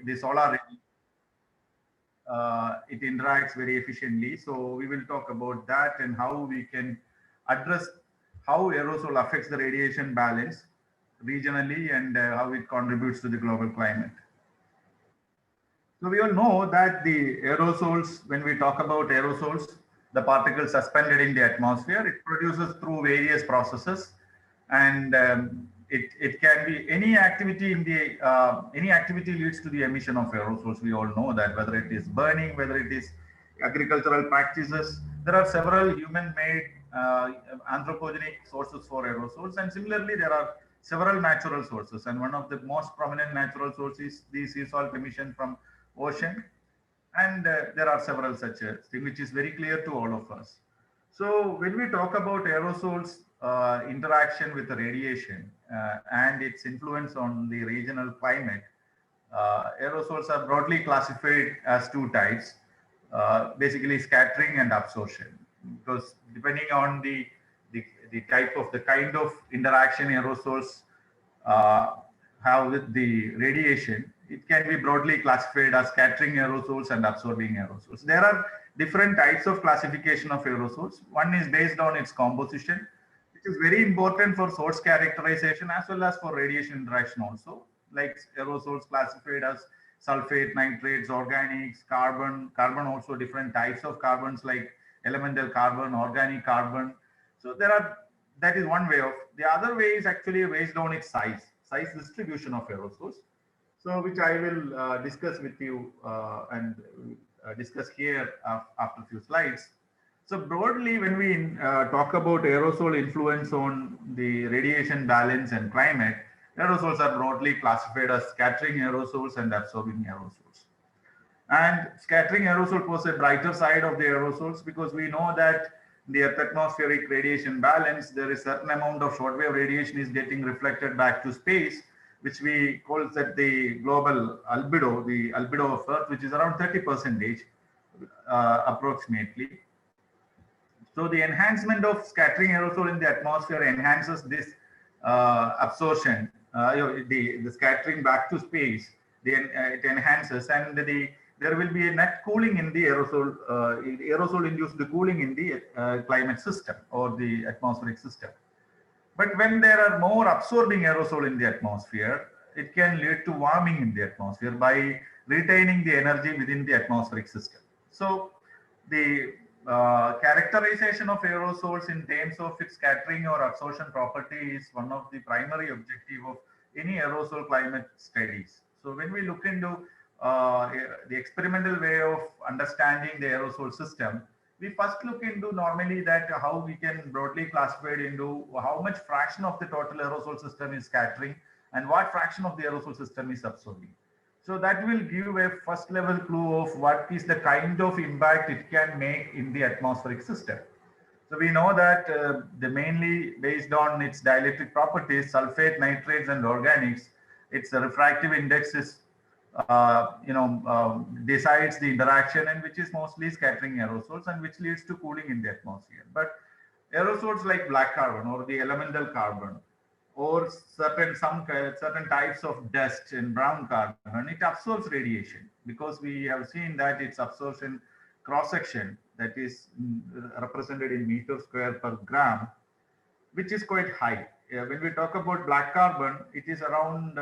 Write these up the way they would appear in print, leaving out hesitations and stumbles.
the solar, it interacts very efficiently. So we will talk about that and how we can address how aerosol affects the radiation balance regionally and how it contributes to the global climate. So we all know that the aerosols, when we talk about aerosols, the particles suspended in the atmosphere, it produces through various processes, and it can be any activity in the any activity leads to the emission of aerosols. We all know that, whether it is burning, whether it is agricultural practices, there are several human-made anthropogenic sources for aerosols, and similarly there are several natural sources. And one of the most prominent natural sources is the sea salt emission from ocean, and there are several such things, which is very clear to all of us. So when we talk about aerosols interaction with the radiation and its influence on the regional climate, aerosols are broadly classified as two types, basically scattering and absorption, because depending on the type of the kind of interaction aerosols uh, have with the radiation, it can be broadly classified as scattering aerosols and absorbing aerosols. There are different types of classification of aerosols. One is based on its composition, which is very important for source characterization as well as for radiation interaction also. Like aerosols classified as sulfate, nitrates, organics, carbon, carbon also different types of carbons like elemental carbon, organic carbon. So there are, that is one way of. The other way is actually based on its size distribution of aerosols. So which I will discuss with you and discuss here after a few slides. So broadly, when we talk about aerosol influence on the radiation balance and climate, aerosols are broadly classified as scattering aerosols and absorbing aerosols. And scattering aerosol was a brighter side of the aerosols, because we know that the Earth atmospheric radiation balance, there is certain amount of shortwave radiation is getting reflected back to space, which we call that the global albedo, the albedo of Earth, which is around 30% approximately. So the enhancement of scattering aerosol in the atmosphere enhances this absorption, the scattering back to space. It enhances, and there will be a net cooling in the aerosol, aerosol-induced cooling in the climate system or the atmospheric system. But when there are more absorbing aerosol in the atmosphere, it can lead to warming in the atmosphere by retaining the energy within the atmospheric system. So the characterization of aerosols in terms of its scattering or absorption property is one of the primary objective of any aerosol climate studies. So when we look into the experimental way of understanding the aerosol system, we first look into normally that how we can broadly classify it into how much fraction of the total aerosol system is scattering and what fraction of the aerosol system is absorbing. So that will give a first level clue of what is the kind of impact it can make in the atmospheric system. So we know that the mainly based on its dielectric properties, sulfate, nitrates, and organics, its refractive index is, decides the interaction, and which is mostly scattering aerosols and which leads to cooling in the atmosphere. But aerosols like black carbon or the elemental carbon or certain types of dust in brown carbon, it absorbs radiation, because we have seen that its absorption cross section, that is represented in meter square per gram, which is quite high. When we talk about black carbon, it is around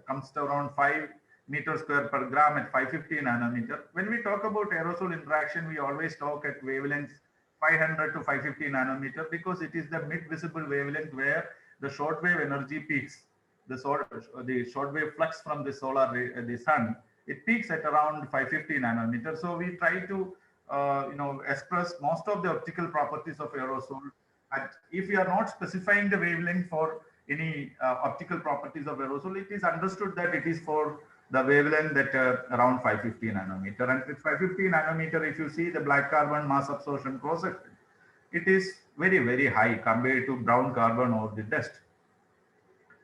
comes to around 5 meters square per gram at 550 nanometer. When we talk about aerosol interaction, we always talk at wavelengths 500 to 550 nanometer, because it is the mid visible wavelength where the shortwave energy peaks. The shortwave flux from the the sun, it peaks at around 550 nanometer. So we try to express most of the optical properties of aerosol. And if we are not specifying the wavelength for any optical properties of aerosol, it is understood that it is for the wavelength that around 550 nanometer. And with 550 nanometer, if you see the black carbon mass absorption process, it is very, very high compared to brown carbon or the dust.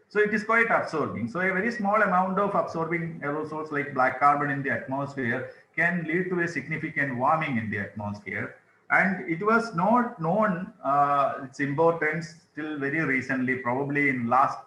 So it is quite absorbing. So a very small amount of absorbing aerosols like black carbon in the atmosphere can lead to a significant warming in the atmosphere. And it was not known its importance till very recently, probably in last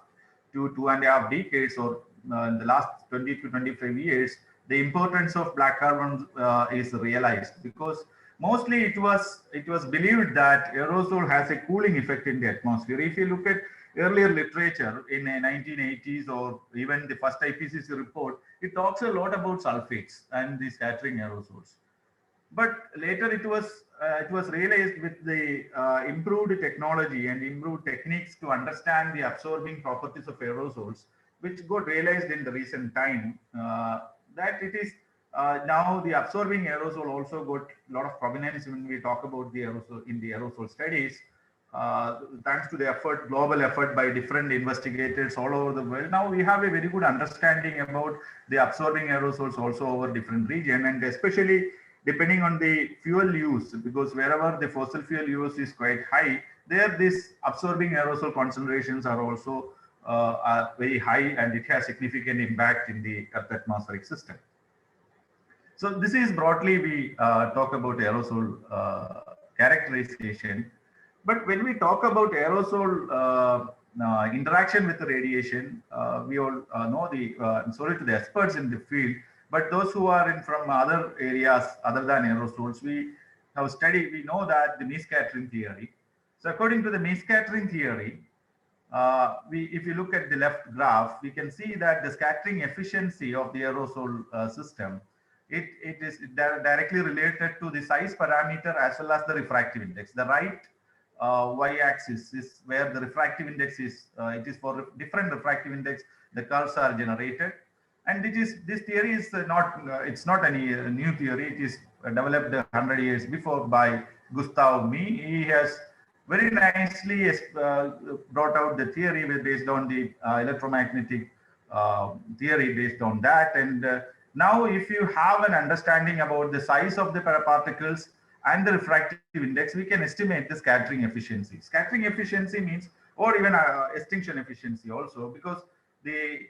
two and a half decades, or in the last 20 to 25 years, the importance of black carbon is realized, because mostly it was believed that aerosol has a cooling effect in the atmosphere. If you look at earlier literature in the 1980s or even the first IPCC report, it talks a lot about sulfates and the scattering aerosols. But later it was realized with the improved technology and improved techniques to understand the absorbing properties of aerosols, which got realized in the recent time, that it is now the absorbing aerosol also got a lot of prominence when we talk about the aerosol in the aerosol studies. Thanks to the effort, global effort by different investigators all over the world, now we have a very good understanding about the absorbing aerosols also over different region, and especially depending on the fuel use, because wherever the fossil fuel use is quite high, there these absorbing aerosol concentrations are also are very high, and it has significant impact in the Earth atmospheric system. So this is broadly we talk about aerosol characterization. But when we talk about aerosol interaction with the radiation, we all know I'm sorry to the experts in the field, but those who are in from other areas other than aerosols, we have studied, we know that the Means scattering theory. So according to the Means scattering theory, if you look at the left graph, we can see that the scattering efficiency of the aerosol system, it is directly related to the size parameter as well as the refractive index. The right y-axis is where the refractive index is. It is for different refractive index. The curves are generated, and this theory is it's not any new theory. It is developed 100 years before by Gustav Mie. He has very nicely brought out the theory based on the electromagnetic theory based on that. And now if you have an understanding about the size of the particles and the refractive index, we can estimate the scattering efficiency. Scattering efficiency means, or even extinction efficiency also, because the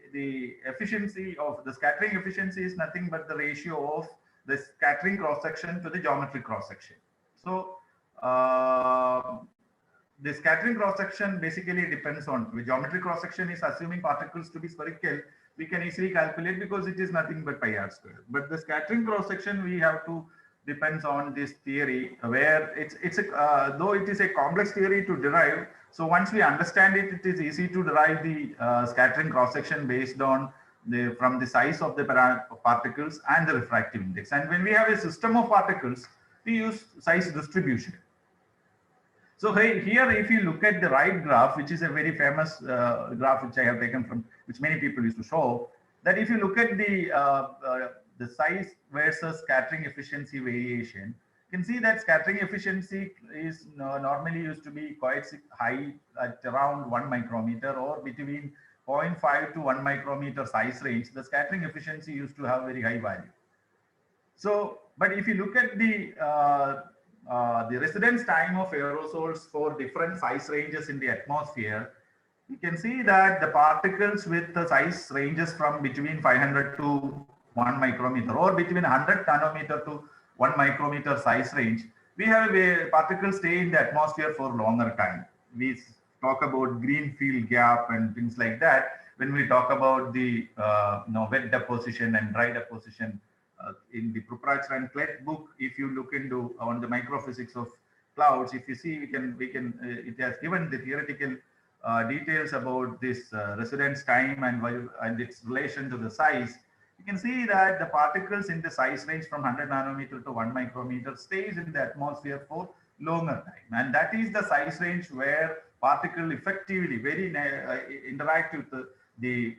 efficiency of the scattering efficiency is nothing but the ratio of the scattering cross section to the geometric cross section. So the scattering cross section basically depends on the geometric cross section is assuming particles to be spherical. We can easily calculate because it is nothing but pi r square. But the scattering cross section we have to depends on this theory, where it's a though it is a complex theory to derive. So once we understand it, it is easy to derive the scattering cross section based on from the size of the particles and the refractive index. And when we have a system of particles, we use size distribution. So here, if you look at the right graph, which is a very famous graph which I have taken from, which many people used to show, that if you look at the size versus scattering efficiency variation, you can see that scattering efficiency is normally used to be quite high at around 1 micrometer or between 0.5 to 1 micrometer size range. The scattering efficiency used to have very high value. So, but if you look at the residence time of aerosols for different size ranges in the atmosphere, you can see that the particles with the size ranges from between 500 to 1 micrometer or between 100 nanometer to 1 micrometer size range, we have a particle stay in the atmosphere for longer time. We talk about green field gap and things like that when we talk about the wet deposition and dry deposition. In the Pruppratsch and Klett book, if you look into on the microphysics of clouds, if you see, it has given the theoretical details about this residence time and its relation to the size. You can see that the particles in the size range from 100 nanometer to 1 micrometer stays in the atmosphere for longer time, and that is the size range where particle effectively interact with the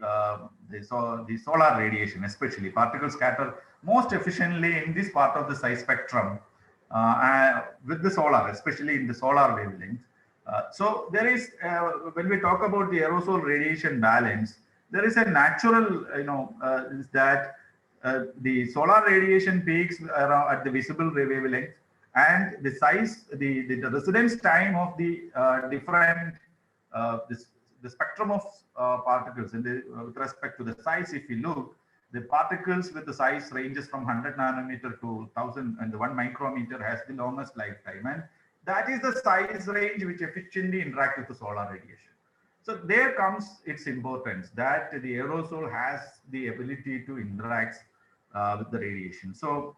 solar radiation. Especially particles scatter most efficiently in this part of the size spectrum with the solar, especially in the solar wavelength. So there is, when we talk about the aerosol radiation balance, there is a natural, is that the solar radiation peaks around at the visible wavelength, and the size, the residence time of the different the spectrum of particles with respect to the size. If you look, the particles with the size ranges from 100 nanometer to 1000 and 1 micrometer has the longest lifetime, and that is the size range which efficiently interact with the solar radiation. So there comes its importance that the aerosol has the ability to interact with the radiation. So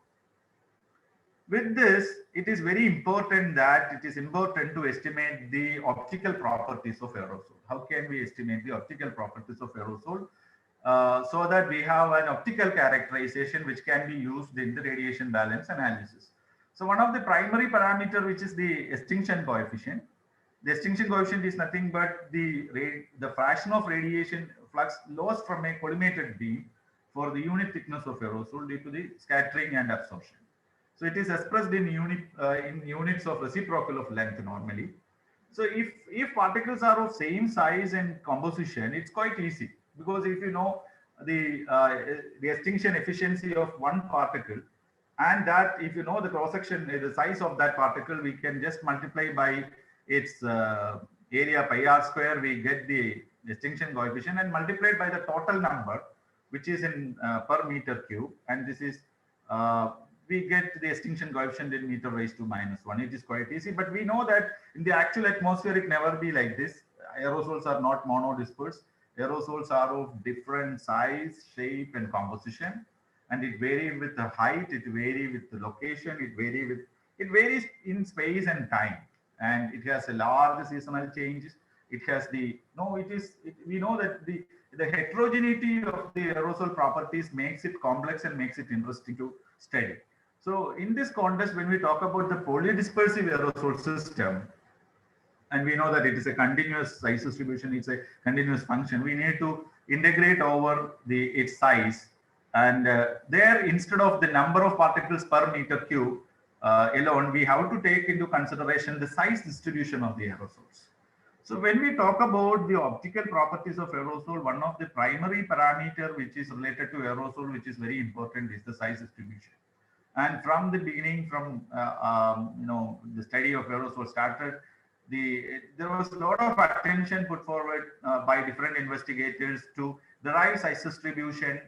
with this, it is very important that it is important to estimate the optical properties of aerosol. How can we estimate the optical properties of aerosol? So that we have an optical characterization which can be used in the radiation balance analysis. So one of the primary parameter, which is the extinction coefficient. The extinction coefficient is nothing but the fraction of radiation flux lost from a collimated beam for the unit thickness of aerosol due to the scattering and absorption. So it is expressed in units of reciprocal of length normally. So if particles are of same size and composition, it's quite easy, because if you know the extinction efficiency of one particle, and that if you know the cross section, the size of that particle, we can just multiply by its area pi r square, we get the extinction coefficient, and multiplied by the total number, which is in per meter cube, and this is we get the extinction coefficient in meter raised to -1. It is quite easy, but we know that in the actual atmosphere, it never be like this. Aerosols are not monodispersed. Aerosols are of different size, shape, and composition, and it varies with the height, it varies with the location, it varies in space and time, and it has a large seasonal changes. It has the no, it is we know that the heterogeneity of the aerosol properties makes it complex and makes it interesting to study. So in this context, when we talk about the polydispersive aerosol system, and we know that it is a continuous size distribution, it's a continuous function, we need to integrate over its size. And there, instead of the number of particles per meter cube alone, we have to take into consideration the size distribution of the aerosols. So when we talk about the optical properties of aerosol, one of the primary parameter which is related to aerosol, which is very important, is the size distribution. And from the beginning, from the study of aerosol started, there was a lot of attention put forward by different investigators to derive size distribution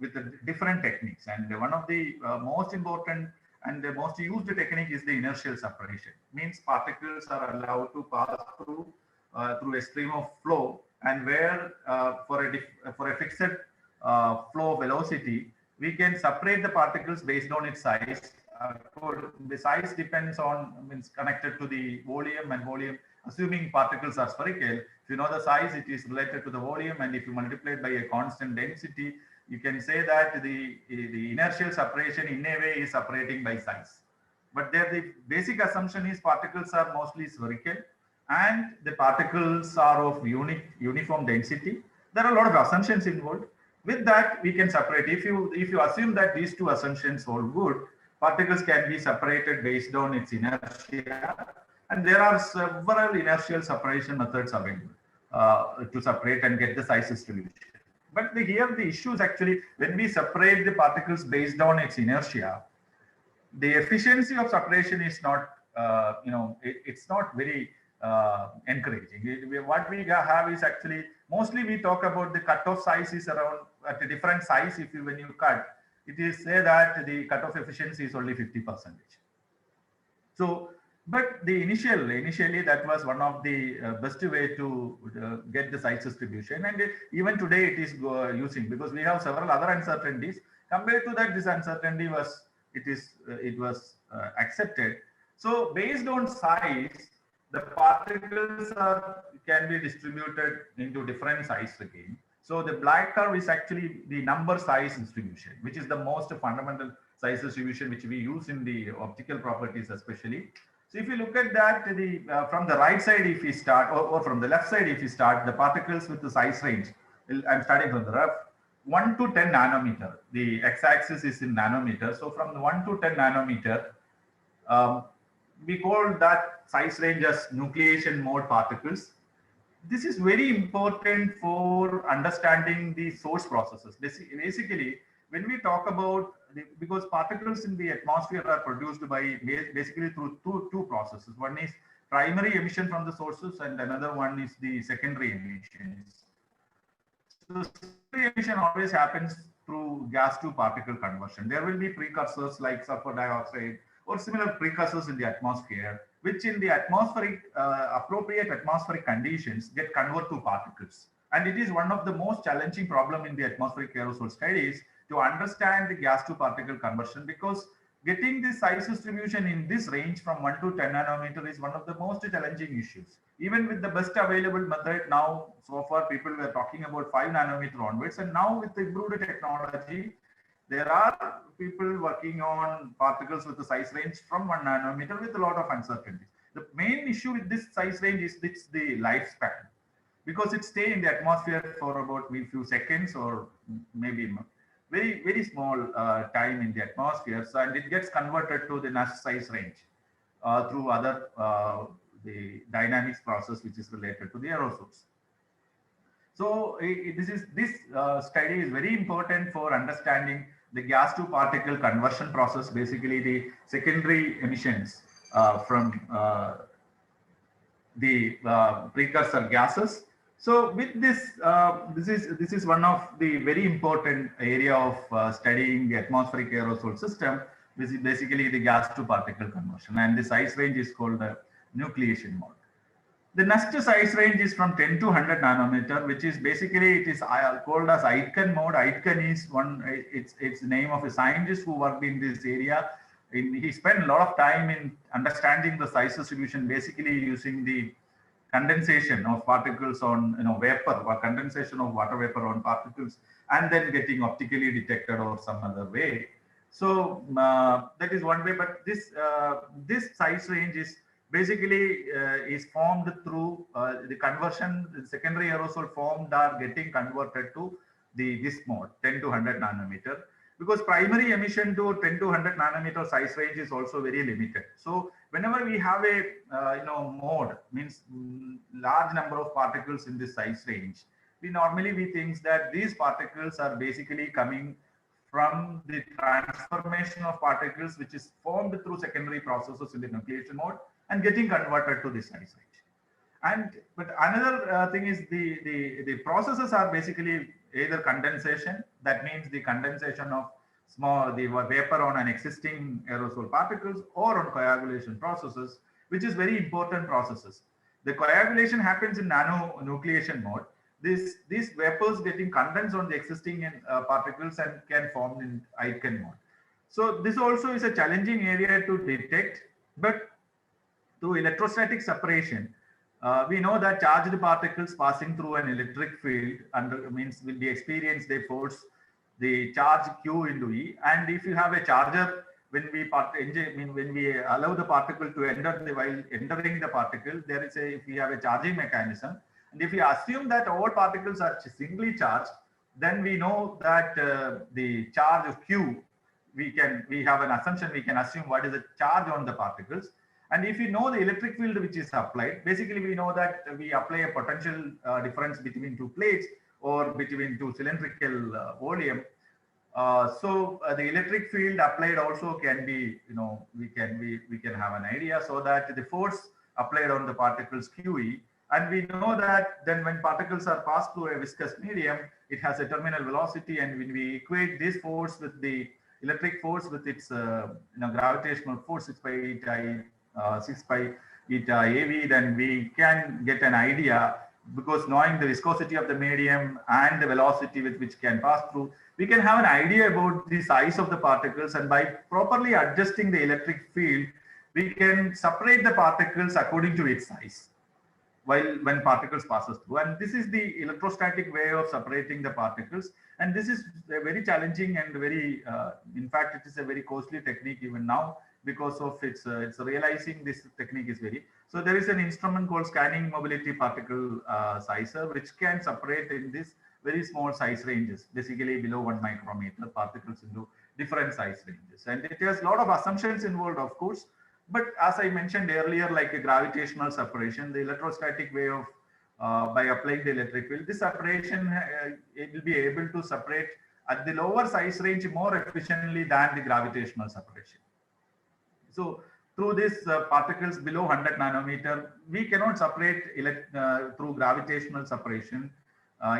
with the different techniques. And one of the most important and the most used technique is the inertial separation. Means particles are allowed to pass through a stream of flow, and where for a fixed flow velocity, we can separate the particles based on its size. The size depends on, means connected to the volume, and volume, assuming particles are spherical, if you know the size, it is related to the volume, and if you multiply it by a constant density, you can say that the inertial separation in a way is separating by size. But there the basic assumption is particles are mostly spherical, and the particles are of uniform density. There are a lot of assumptions involved. With that, we can separate. If you assume that these two assumptions hold good, particles can be separated based on its inertia, and there are several inertial separation methods available to separate and get the size distribution. But here the issue is actually when we separate the particles based on its inertia, the efficiency of separation is not, it's not very encouraging. What we have is actually, mostly we talk about the cutoff size is around at a different size. When you cut, it is say that the cutoff efficiency is only 50%. So, but the initially that was one of the best way to get the size distribution, and even today it is using, because we have several other uncertainties. Compared to that, this uncertainty was accepted. So based on size, the particles can be distributed into different size again. So the black curve is actually the number size distribution, which is the most fundamental size distribution which we use in the optical properties especially. So if you look at that, from the right side if we start, or from the left side if we start, the particles with the size range, I'm starting from the left, 1 to 10 nanometer. The x-axis is in nanometer. So from the 1 to 10 nanometer, we call that size range as nucleation mode particles. This is very important for understanding the source processes. Basically, when we talk about because particles in the atmosphere are produced by basically through two processes. One is primary emission from the sources, and another one is the secondary emissions. So secondary emission always happens through gas to particle conversion. There will be precursors like sulfur dioxide or similar precursors in the atmosphere, which in the atmospheric, appropriate atmospheric conditions get converted to particles. And it is one of the most challenging problem in the atmospheric aerosol studies to understand the gas to particle conversion, because getting the size distribution in this range from 1 to 10 nanometer is one of the most challenging issues. Even with the best available method now, so far people were talking about 5 nanometer onwards, and now with the improved technology, there are people working on particles with the size range from 1 nanometer with a lot of uncertainties. The main issue with this size range is the lifespan, because it stays in the atmosphere for about a few seconds or maybe very small time in the atmosphere, so, and it gets converted to the Nash size range through other the dynamics process which is related to the aerosols. So this study is very important for understanding the gas to particle conversion process, basically the secondary emissions from the precursor gases. So with this, this is one of the very important area of studying the atmospheric aerosol system. This is basically the gas to particle conversion, and the size range is called the nucleation mode. The next size range is from 10 to 100 nanometer, which is basically, it is called as Aitken mode. Aitken is one, it's the name of a scientist who worked in this area. He spent a lot of time in understanding the size distribution, basically using the condensation of particles on vapor, or condensation of water vapor on particles, and then getting optically detected or some other way. So that is one way, but this size range is basically is formed through the conversion. The secondary aerosol formed are getting converted to this mode, 10 to 100 nanometer, because primary emission to 10 to 100 nanometer size range is also very limited. So whenever we have a mode, means large number of particles in this size range, we think that these particles are basically coming from the transformation of particles which is formed through secondary processes in the nucleation mode and getting converted to this size range. But another thing is the processes are basically either condensation, that means the condensation of the vapor on an existing aerosol particles, or on coagulation processes, which is very important processes. The coagulation happens in nanonucleation mode. These vapors getting condensed on the existing particles and can form in Aitken mode. So this also is a challenging area to detect, but through electrostatic separation, we know that charged particles passing through an electric field will be experienced the force, the charge Q into E. And if you have a charger, when we allow the particle to enter while entering the particle, there is if we have a charging mechanism, and if we assume that all particles are singly charged, then we know that the charge of Q, we have an assumption, we can assume what is the charge on the particles. And if you know the electric field which is applied, basically we know that we apply a potential difference between two plates or between two cylindrical volume. So the electric field applied also can be, we can have an idea, so that the force applied on the particles QE, and we know that then when particles are passed through a viscous medium, it has a terminal velocity, and when we equate this force with the electric force with its gravitational force 6 pi eta AV, then we can get an idea, because knowing the viscosity of the medium and the velocity with which can pass through, we can have an idea about the size of the particles, and by properly adjusting the electric field, we can separate the particles according to its size when particles passes through. And this is the electrostatic way of separating the particles, and this is very challenging and very in fact it is a very costly technique even now, because of its realizing this technique is very. So there is an instrument called scanning mobility particle sizer, which can separate in this very small size ranges, basically below 1 micrometer particles into different size ranges. And it has a lot of assumptions involved, of course, but as I mentioned earlier, like a gravitational separation, the electrostatic way of by applying the electric field, this separation it will be able to separate at the lower size range more efficiently than the gravitational separation. So through this particles below 100 nanometer, we cannot separate through gravitational separation,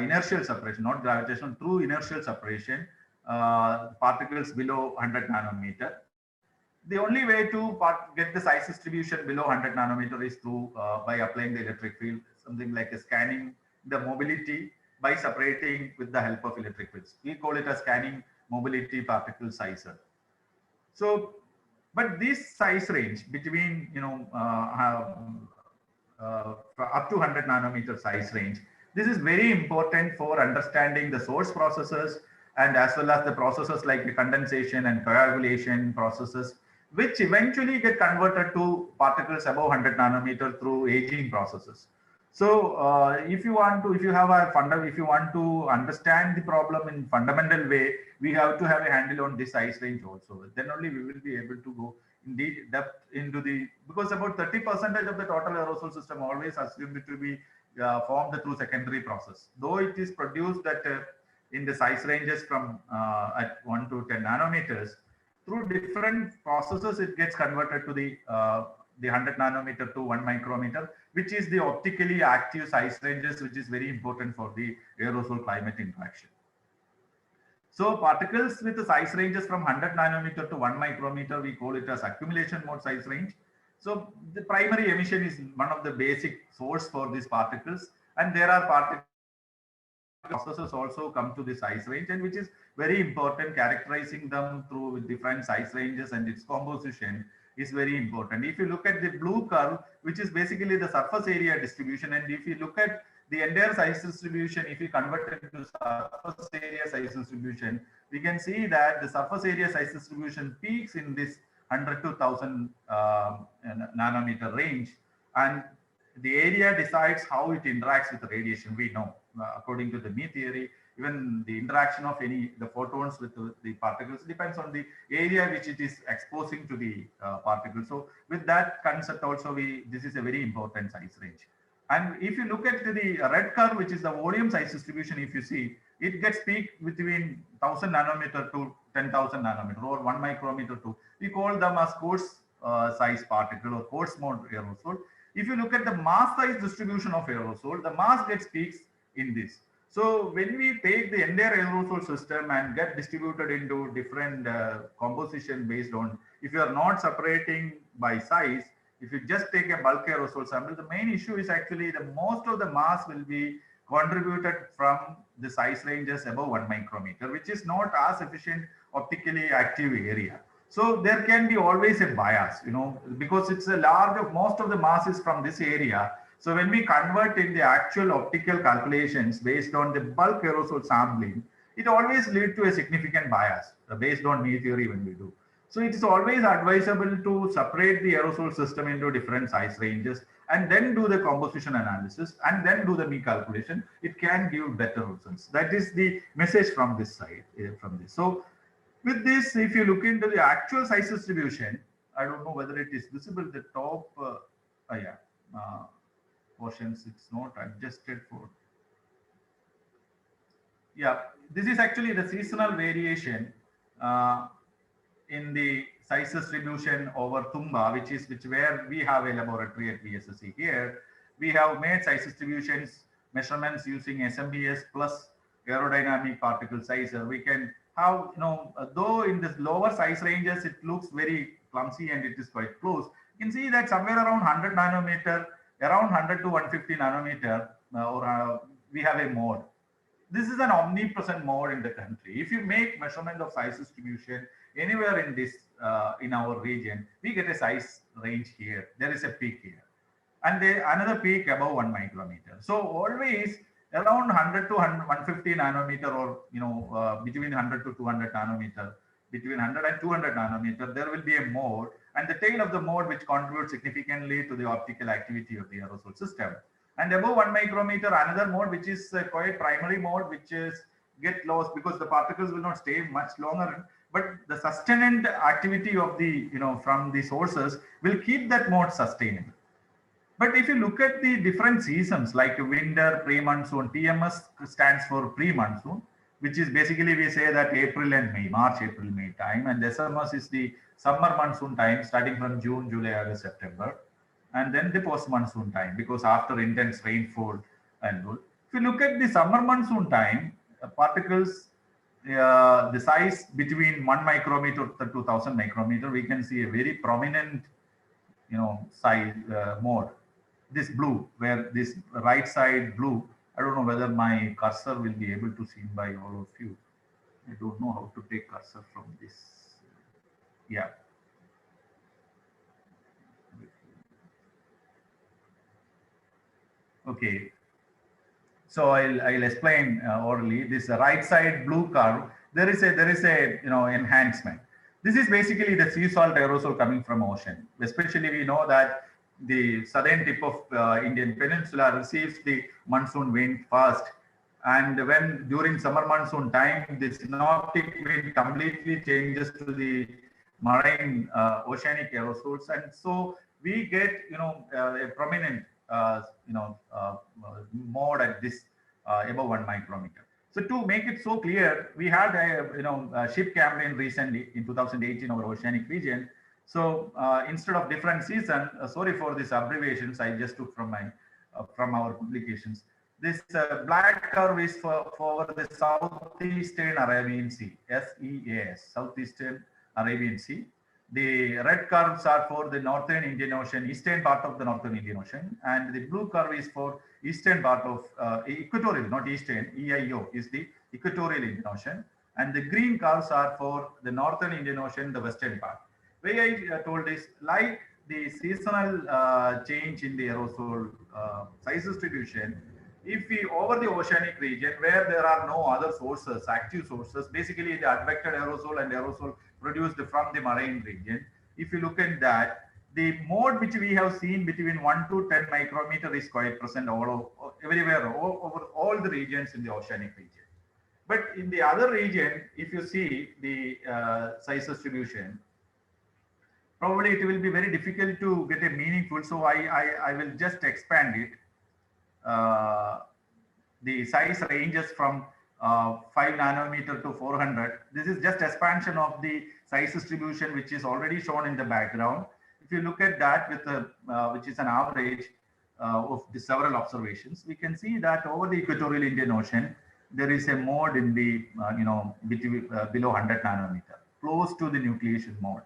inertial separation, not gravitational, through inertial separation, particles below 100 nanometer. The only way to get the size distribution below 100 nanometer is through by applying the electric field, something like a scanning the mobility by separating with the help of electric fields. We call it a scanning mobility particle sizer. So, but this size range between up to 100 nanometer size range, this is very important for understanding the source processes and as well as the processes like the condensation and coagulation processes, which eventually get converted to particles above 100 nanometer through aging processes. So if you want to understand the problem in fundamental way, we have to have a handle on this size range also. Then only we will be able to go in depth into because about 30% of the total aerosol system always assumed to be formed through secondary process. Though it is produced in the size ranges from at 1 to 10 nanometers, through different processes, it gets converted to the 100 nanometer to 1 micrometer, which is the optically active size ranges, which is very important for the aerosol climate interaction. So particles with the size ranges from 100 nanometer to 1 micrometer, we call it as accumulation mode size range. So the primary emission is one of the basic source for these particles, and there are particles processes also come to the size range, and which is very important. Characterizing them through different size ranges and its composition is very important. If you look at the blue curve, which is basically the surface area distribution, and if you look at the entire size distribution, if you convert it to surface area size distribution, we can see that the surface area size distribution peaks in this 100 to 1000 nanometer range, and the area decides how it interacts with the radiation. We know, according to the Mie theory, even the interaction of the photons with the particles depends on the area which it is exposing to the particles. So with that concept also, this is a very important size range. And if you look at the red curve, which is the volume size distribution, if you see, it gets peaked between 1000 nanometer to 10,000 nanometer or 1 micrometer to, we call them as coarse size particle or coarse mode aerosol. If you look at the mass size distribution of aerosol, the mass gets peaks in this. So when we take the entire aerosol system and get distributed into different composition based on, if you are not separating by size, if you just take a bulk aerosol sample, the main issue is actually the most of the mass will be contributed from the size ranges above 1 micrometer, which is not as efficient optically active area. So there can be always a bias, because it's a most of the mass is from this area. So when we convert in the actual optical calculations based on the bulk aerosol sampling, it always leads to a significant bias based on Mie theory when we do. So it is always advisable to separate the aerosol system into different size ranges and then do the composition analysis and then do the Mie calculation. It can give better results. That is the message from this side, from this. So with this, if you look into the actual size distribution, I don't know whether it is visible, the top, portions, it's not adjusted for. Yeah, this is actually the seasonal variation in the size distribution over Tumba, which where we have a laboratory at VSSC here. We have made size distributions measurements using SMBS plus aerodynamic particle sizer. We can have, though in the lower size ranges, it looks very clumsy and it is quite close. You can see that somewhere around 100 nanometer, around 100 to 150 nanometer, we have a mode. This is an omnipresent mode in the country. If you make measurement of size distribution anywhere in this, in our region, we get a size range here. There is a peak here. And another peak above 1 micrometer. So always around 100 to 150 nanometer or, between 100 to 200 nanometer, between 100 and 200 nanometer, there will be a mode and the tail of the mode which contributes significantly to the optical activity of the aerosol system. And above 1 micrometer, another mode, which is quite primary mode, which is get lost because the particles will not stay much longer, but the sustained activity of the, from the sources will keep that mode sustainable. But if you look at the different seasons like winter, pre-monsoon, TMS stands for pre-monsoon, which is basically we say that April and May, March, April, May time, and SMS is the summer monsoon time starting from June, July, August, September, and then the post-monsoon time because after intense rainfall and all. If you look at the summer monsoon time, particles the size between 1 micrometer to 2000 micrometer, we can see a very prominent, size mode. This blue, where this right side blue, I don't know whether my cursor will be able to seen by all of you. I don't know how to take cursor from this. Yeah. Okay. So I'll explain orally. This right side blue curve, there is a enhancement. This is basically the sea salt aerosol coming from ocean. Especially we know that the southern tip of Indian Peninsula receives the monsoon wind first, and when during summer monsoon time, the synoptic wind completely changes to the marine oceanic aerosols, and so we get a prominent mode at this above 1 micrometer. So to make it so clear, we had a ship campaign recently in 2018 over oceanic region. So instead of different season, sorry for these abbreviations, I just took from my from our publications. This black curve is for the Southeastern Arabian Sea, SEAS, Southeastern Arabian Sea. The red curves are for the Northern Indian Ocean, eastern part of the Northern Indian Ocean, and the blue curve is for eastern part of equatorial, not eastern, EIO is the equatorial Indian Ocean, and the green curves are for the Northern Indian Ocean, the western part. Way I told is like the seasonal change in the aerosol size distribution. If we over the oceanic region where there are no other sources, active sources, basically the advected aerosol and aerosol produced from the marine region. If you look at that, the mode which we have seen between 1 to 10 micrometer is quite present everywhere, over all the regions in the oceanic region. But in the other region, if you see the size distribution, probably it will be very difficult to get a meaningful. So I will just expand it. The size ranges from 5 nanometer to 400. This is just expansion of the size distribution, which is already shown in the background. If you look at that with which is an average of the several observations, we can see that over the equatorial Indian Ocean, there is a mode in the, between, below 100 nanometer, close to the nucleation mode.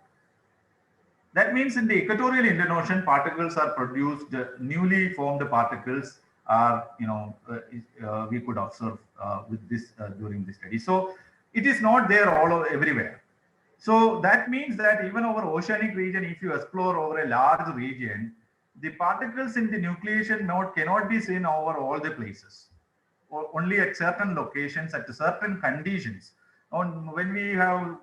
That means in the equatorial Indian Ocean, particles are produced, newly formed particles are, we could observe with this during the study. So it is not there all over everywhere. So that means that even over oceanic region, if you explore over a large region, the particles in the nucleation mode cannot be seen over all the places, or only at certain locations, at certain conditions. When we have,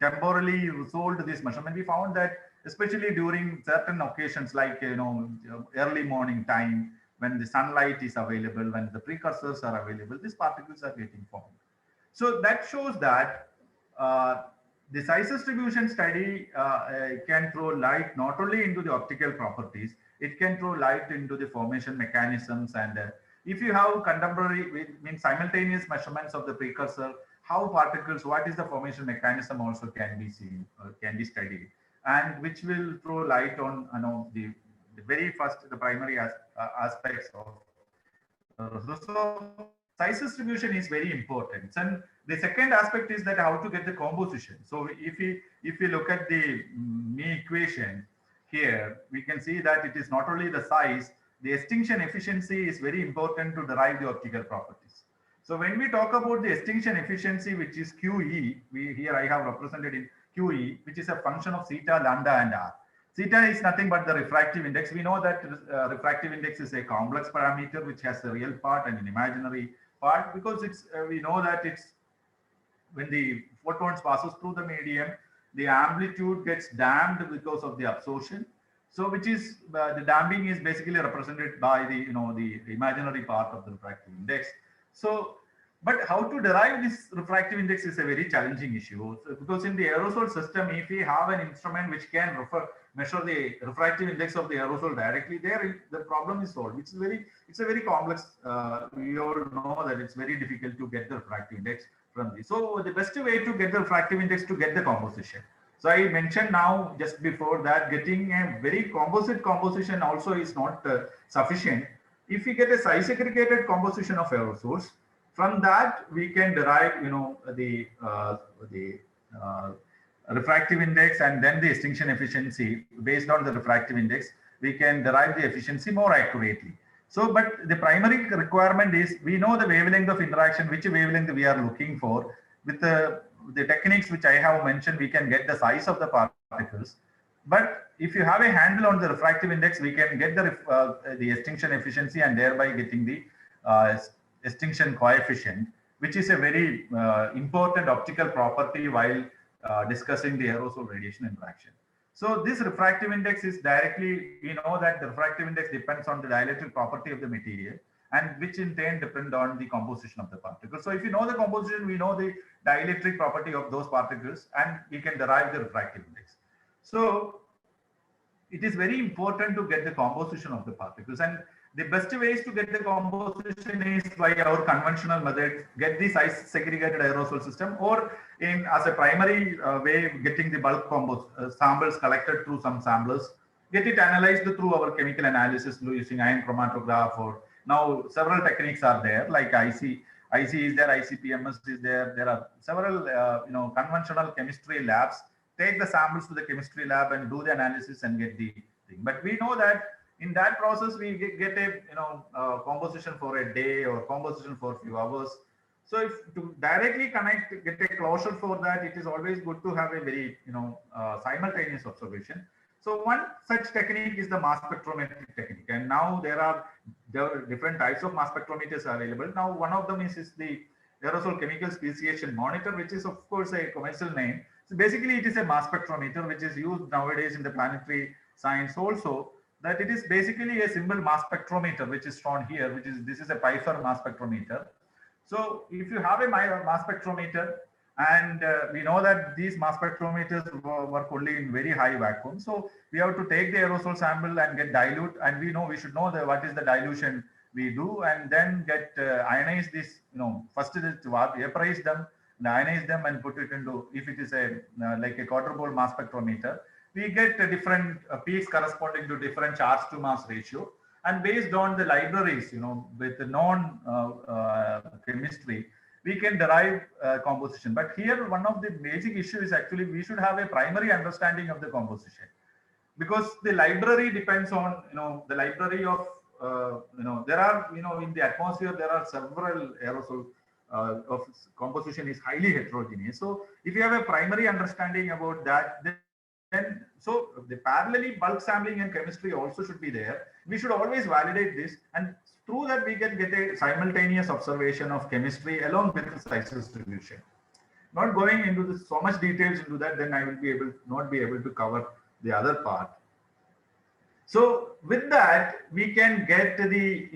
temporarily resolved this measurement, we found that especially during certain occasions like, early morning time, when the sunlight is available, when the precursors are available, these particles are getting formed. So that shows that the size distribution study can throw light not only into the optical properties, it can throw light into the formation mechanisms. And if you have contemporary, simultaneous measurements of the precursor, how particles, what is the formation mechanism also can be seen, can be studied, and which will throw light on, the very first, the primary aspects of so size distribution is very important. And the second aspect is that how to get the composition. So if we look at the equation here, we can see that it is not only the size, the extinction efficiency is very important to derive the optical properties. So when we talk about the extinction efficiency, which is QE, here I have represented in QE, which is a function of theta, lambda, and r. Theta is nothing but the refractive index. We know that refractive index is a complex parameter which has a real part and an imaginary part, because it's we know that it's when the photons passes through the medium, the amplitude gets damped because of the absorption. So which is the damping is basically represented by the the imaginary part of the refractive index. So but how to derive this refractive index is a very challenging issue, because in the aerosol system, if we have an instrument which can measure the refractive index of the aerosol directly, there the problem is solved. It's a very complex. We all know that it's very difficult to get the refractive index from this. So the best way to get the refractive index to get the composition. So I mentioned now just before that getting a very composite composition also is not sufficient. If we get a size segregated composition of aerosols, From that, we can derive, the uh, refractive index and then the extinction efficiency. Based on the refractive index, we can derive the efficiency more accurately. So, but the primary requirement is we know the wavelength of interaction, which wavelength we are looking for. With the techniques which I have mentioned, we can get the size of the particles. But if you have a handle on the refractive index, we can get the extinction efficiency and thereby getting the uh, extinction coefficient, which is a very important optical property while discussing the aerosol radiation interaction. So this refractive index is directly, we know that the refractive index depends on the dielectric property of the material, and which in turn depend on the composition of the particles. So if you know the composition, we know the dielectric property of those particles, and we can derive the refractive index. So it is very important to get the composition of the particles, and the best ways to get the composition is by our conventional method, get the size segregated aerosol system, or in as a primary way, getting the bulk samples collected through some samplers, get it analyzed through our chemical analysis using ion chromatograph, or now several techniques are there, like IC is there, ICP-MS is there. There are several conventional chemistry labs. Take the samples to the chemistry lab and do the analysis and get the thing. But we know that in that process we get a composition for a day or composition for a few hours. So if to directly connect, get a closure for that, it is always good to have a very simultaneous observation. So one such technique is the mass spectrometric technique, and now there are different types of mass spectrometers available. Now one of them is the aerosol chemical speciation monitor, which is of course a commercial name. So basically it is a mass spectrometer which is used nowadays in the planetary science also, that it is basically a simple mass spectrometer which is shown here, which is, this is a Pfeiffer mass spectrometer. So if you have a mass spectrometer, and we know that these mass spectrometers work only in very high vacuum. So we have to take the aerosol sample and get dilute, and we should know what is the dilution we do, and then get ionize this, first is to vaporize them, ionize them and put it into, if it is a like a quadrupole mass spectrometer, we get different peaks corresponding to different charge to mass ratio. And based on the libraries, with the known chemistry, we can derive composition. But here, one of the basic issues is actually we should have a primary understanding of the composition, because the library depends on, the library of, there are, in the atmosphere, there are several aerosol of composition is highly heterogeneous. So if you have a primary understanding about that, then so the parallelly bulk sampling and chemistry also should be there. We should always validate this, and through that we can get a simultaneous observation of chemistry along with the size distribution. Not going into this, so much details into that, then I will not be able to cover the other part. So with that, we can get the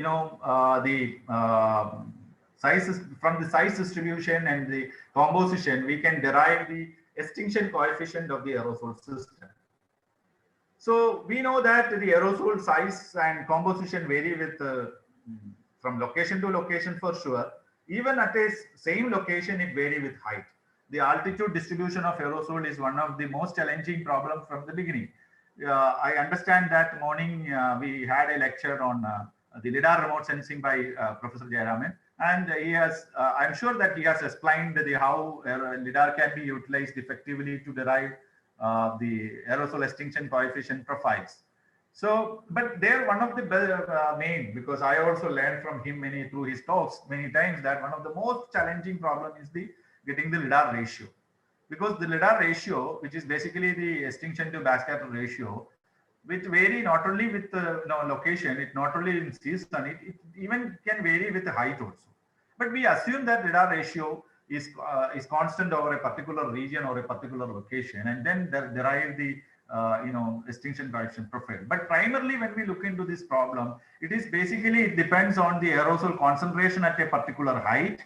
sizes from the size distribution and the composition. We can derive the extinction coefficient of the aerosol system. So we know that the aerosol size and composition vary with from location to location for sure. Even at a same location, it vary with height. The altitude distribution of aerosol is one of the most challenging problems from the beginning. I understand that morning we had a lecture on the LIDAR remote sensing by Professor Jayaraman, and he has, I'm sure that he has explained how LIDAR can be utilized effectively to derive the aerosol extinction coefficient profiles. So, but they're one of the main, because I also learned from him through his talks many times, that one of the most challenging problem is getting the LIDAR ratio. Because the LIDAR ratio, which is basically the extinction to backscatter ratio, which vary not only with the location, it not only in season, it even can vary with the height also. But we assume that LIDAR ratio is constant over a particular region or a particular location, and then derive the extinction coefficient profile. But primarily, when we look into this problem, it depends on the aerosol concentration at a particular height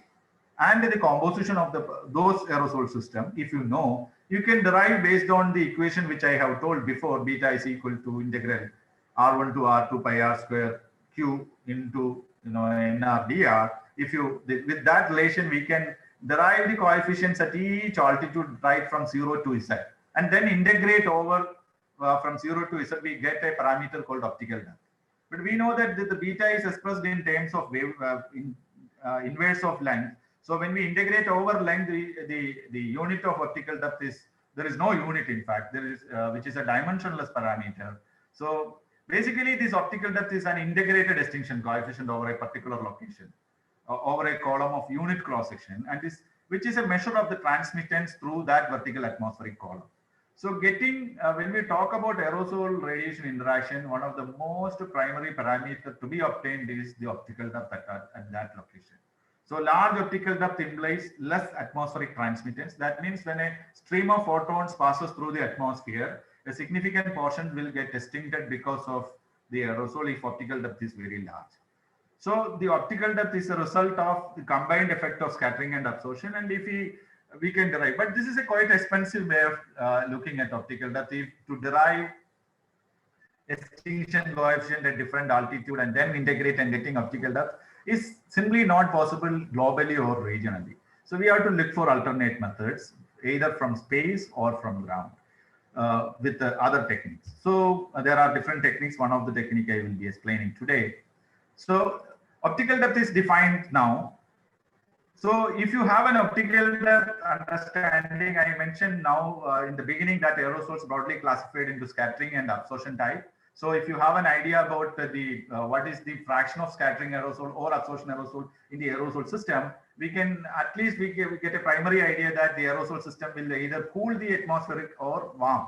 and the composition of those aerosol system. If you can derive based on the equation which I have told before. Beta is equal to integral R1 to R2 pi R square Q into NRDR. With that relation, we can derive the coefficients at each altitude right from 0 to Z, and then integrate over from 0 to Z. We get a parameter called optical depth. But we know that the beta is expressed in terms of wave inverse of length. So when we integrate over length, the unit of optical depth is, there is no unit, in fact, there is, which is a dimensionless parameter. So basically this optical depth is an integrated extinction coefficient over a particular location, over a column of unit cross section, and this, which is a measure of the transmittance through that vertical atmospheric column. So getting, when we talk about aerosol radiation interaction, one of the most primary parameter to be obtained is the optical depth at that location. So large optical depth implies less atmospheric transmittance. That means when a stream of photons passes through the atmosphere, a significant portion will get extincted because of the aerosol if optical depth is very large. So the optical depth is a result of the combined effect of scattering and absorption, and if we can derive, but this is a quite expensive way of looking at optical depth. If to derive extinction coefficient at different altitude and then integrate and getting optical depth is simply not possible globally or regionally. So we have to look for alternate methods, either from space or from ground, with the other techniques. So there are different techniques. One of the technique I will be explaining today. So optical depth is defined now. So if you have an optical depth understanding, I mentioned now in the beginning that aerosols broadly classified into scattering and absorption type. So if you have an idea about the what is the fraction of scattering aerosol or absorption aerosol in the aerosol system, we can at least we get a primary idea that the aerosol system will either cool the atmospheric or warm.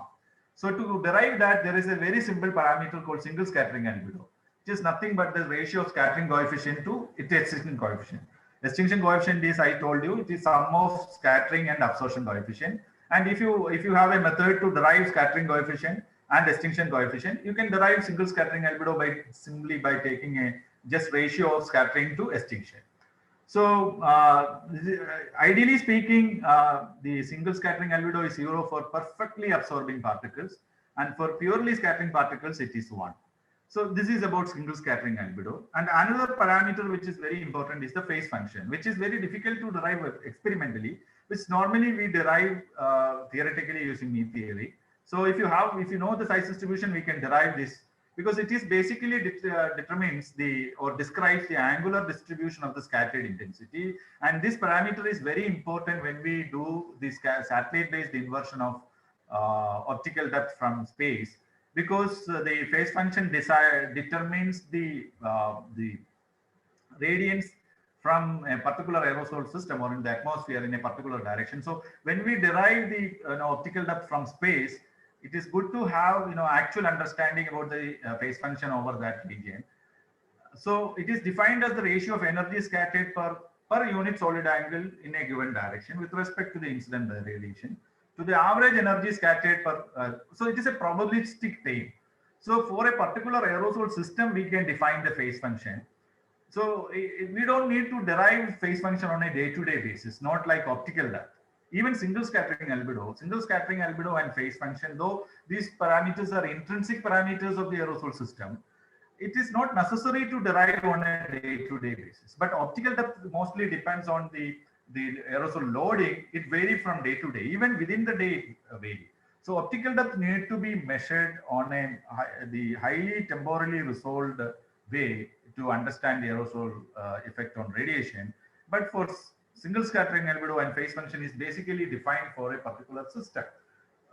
So to derive that, there is a very simple parameter called single scattering albedo, which is nothing but the ratio of scattering coefficient to its extinction coefficient. Extinction coefficient is, I told you, it is sum of scattering and absorption coefficient. And if you have a method to derive scattering coefficient and extinction coefficient, you can derive single scattering albedo by simply by taking a just ratio of scattering to extinction. So ideally speaking, the single scattering albedo is 0 for perfectly absorbing particles, and for purely scattering particles it is 1. So this is about single scattering albedo. And another parameter which is very important is the phase function, which is very difficult to derive experimentally, which normally we derive theoretically using mean theory. So if you know the size distribution, we can derive this, because it is basically determines or describes the angular distribution of the scattered intensity. And this parameter is very important when we do this satellite-based inversion of optical depth from space, because the phase function determines the radiance from a particular aerosol system or in the atmosphere in a particular direction. So when we derive the optical depth from space, it is good to have actual understanding about the phase function over that region. So it is defined as the ratio of energy scattered per unit solid angle in a given direction with respect to the incident radiation to the average energy scattered per. So it is a probabilistic term. So for a particular aerosol system, we can define the phase function. So we don't need to derive phase function on a day-to-day basis, not like optical depth. Even single scattering albedo and phase function, though these parameters are intrinsic parameters of the aerosol system, it is not necessary to derive on a day-to-day basis. But optical depth mostly depends on the aerosol loading. It varies from day to day, even within the day vary. So optical depth need to be measured on the highly temporally resolved way to understand the aerosol effect on radiation. But for single scattering albedo and phase function is basically defined for a particular system.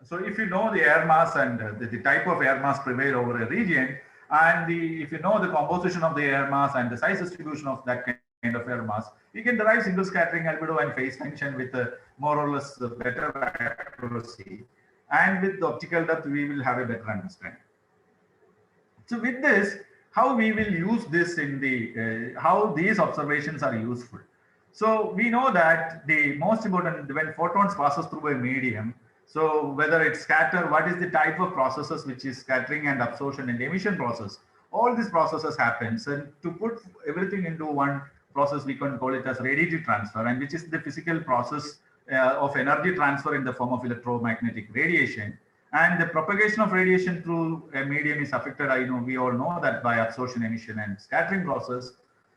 So if you know the air mass and the type of air mass prevail over a region, and if you know the composition of the air mass and the size distribution of that kind of air mass, you can derive single scattering albedo and phase function with more or less better accuracy. And with the optical depth, we will have a better understanding. So with this, how we will use this in the, how these observations are useful. So we know that the most important, when photons passes through a medium, so whether it's scatter, what is the type of processes which is scattering and absorption and emission process, all these processes happens. And to put everything into one process, we can call it as radiative transfer, and which is the physical process of energy transfer in the form of electromagnetic radiation. And the propagation of radiation through a medium is affected, we all know that, by absorption, emission, and scattering process.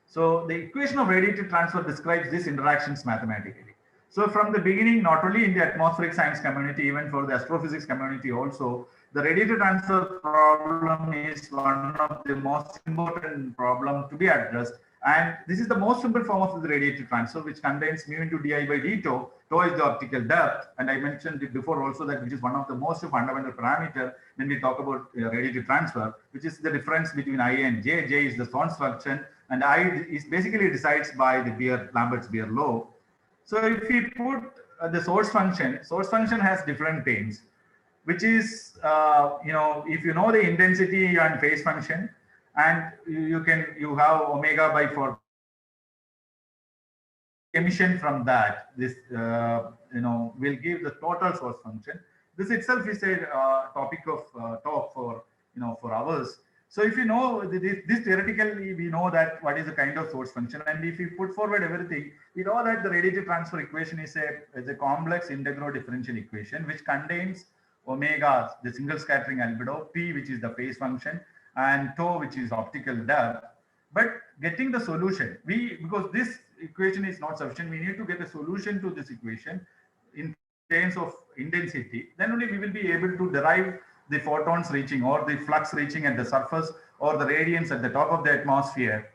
So the equation of radiative transfer describes these interactions mathematically. So from the beginning, not only in the atmospheric science community, even for the astrophysics community also, the radiative transfer problem is one of the most important problem to be addressed. And this is the most simple form of the radiative transfer, which contains mu into di by d tau. Tau is the optical depth. And I mentioned it before also that which is one of the most fundamental parameter when we talk about radiative transfer, which is the difference between I and J. J is the Thorne's function, and I is basically decides by the Lambert's-Beer law. So if we put the source function has different things, which is, if you know the intensity and phase function, and you have omega by 4 emission from that, this, will give the total source function. This itself is a topic of talk for hours. So if you know this theoretically, we know that what is the kind of source function, and if we put forward everything, we know that the radiative transfer equation is a complex integral differential equation which contains omega, the single scattering albedo, p, which is the phase function, and tau, which is optical depth. But getting the solution, because this equation is not sufficient, we need to get a solution to this equation in terms of intensity. Then only we will be able to derive the photons reaching or the flux reaching at the surface or the radiance at the top of the atmosphere.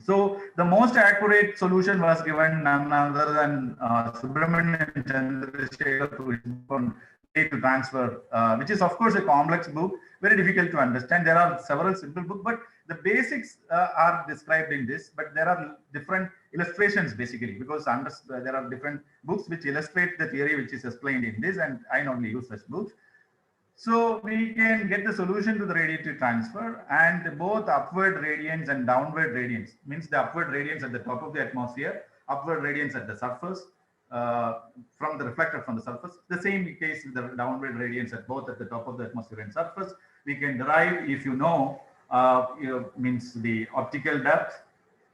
So the most accurate solution was given none other than Subramanian Chandrasekhar through his book on radiative transfer, which is of course a complex book, very difficult to understand. There are several simple books, but the basics are described in this, but there are different illustrations basically, because there are different books which illustrate the theory which is explained in this, and I normally use such books. So we can get the solution to the radiative transfer, and both upward radiance and downward radiance, means the upward radiance at the top of the atmosphere, upward radiance at the surface, from the reflector from the surface. The same case with the downward radiance at both at the top of the atmosphere and surface. We can derive, if means the optical depth,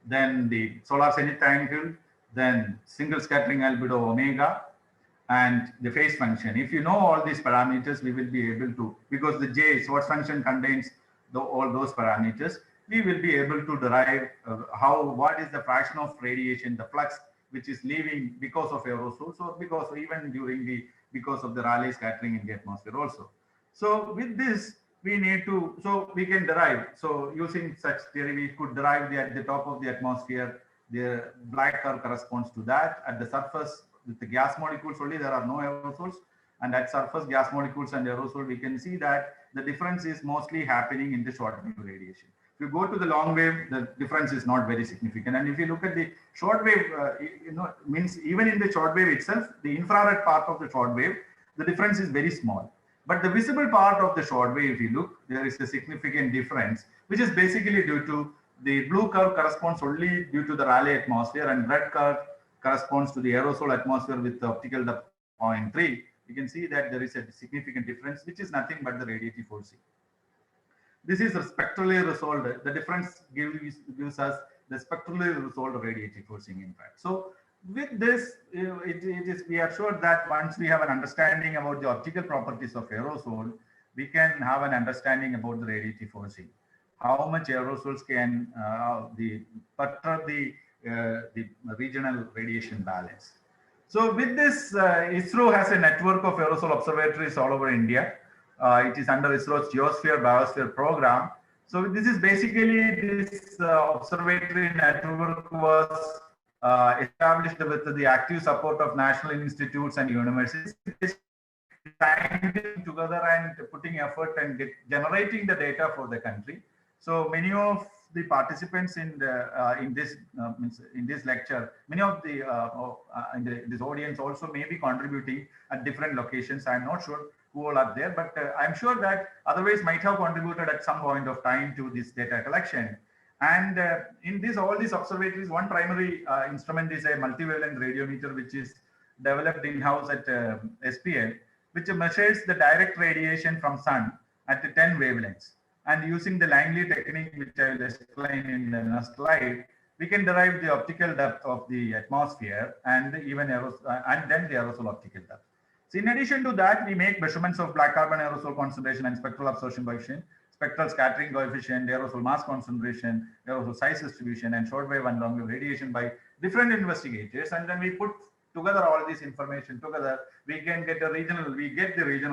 then the solar zenith angle, then single scattering albedo omega, and the phase function. If you know all these parameters, we will be able to, because the J source function contains all those parameters, we will be able to derive what is the fraction of radiation, the flux which is leaving because of aerosols, or because of the Rayleigh scattering in the atmosphere also. So with this, we can derive. So using such theory, we could derive at the top of the atmosphere, the black curve corresponds to that. At the surface, with the gas molecules only, there are no aerosols. And at surface, gas molecules and aerosol, we can see that the difference is mostly happening in the short wave radiation. If you go to the long wave, the difference is not very significant. And if you look at the short wave, means even in the short wave itself, the infrared part of the short wave, the difference is very small. But the visible part of the short wave, if you look, there is a significant difference, which is basically due to the blue curve corresponds only due to the Rayleigh atmosphere, and red curve corresponds to the aerosol atmosphere with the optical depth 0.3. You can see that there is a significant difference, which is nothing but the radiative forcing. This is spectrally resolved. The difference gives us the spectrally resolved radiative forcing impact. So with this, we are sure that once we have an understanding about the optical properties of aerosol, we can have an understanding about the radiative forcing. How much aerosols can perturb the regional radiation balance. So with this, ISRO has a network of aerosol observatories all over India. It is under ISRO's Geosphere Biosphere program. So this is basically this observatory network was established with the active support of national institutes and universities, together and putting effort and generating the data for the country. So many of the participants in this lecture, many of the this audience also may be contributing at different locations. I'm not sure who all are there, but I'm sure that otherwise might have contributed at some point of time to this data collection. And in all these observatories, one primary instrument is a multivalent radiometer, which is developed in-house at SPL, which measures the direct radiation from sun at the 10 wavelengths. And using the Langley technique, which I will explain in the next slide, we can derive the optical depth of the atmosphere and even then the aerosol optical depth. So in addition to that, we make measurements of black carbon aerosol concentration and spectral absorption coefficient, spectral scattering coefficient, aerosol mass concentration, aerosol size distribution, and shortwave and longwave radiation by different investigators. And then we put together all this information together, we can get the regional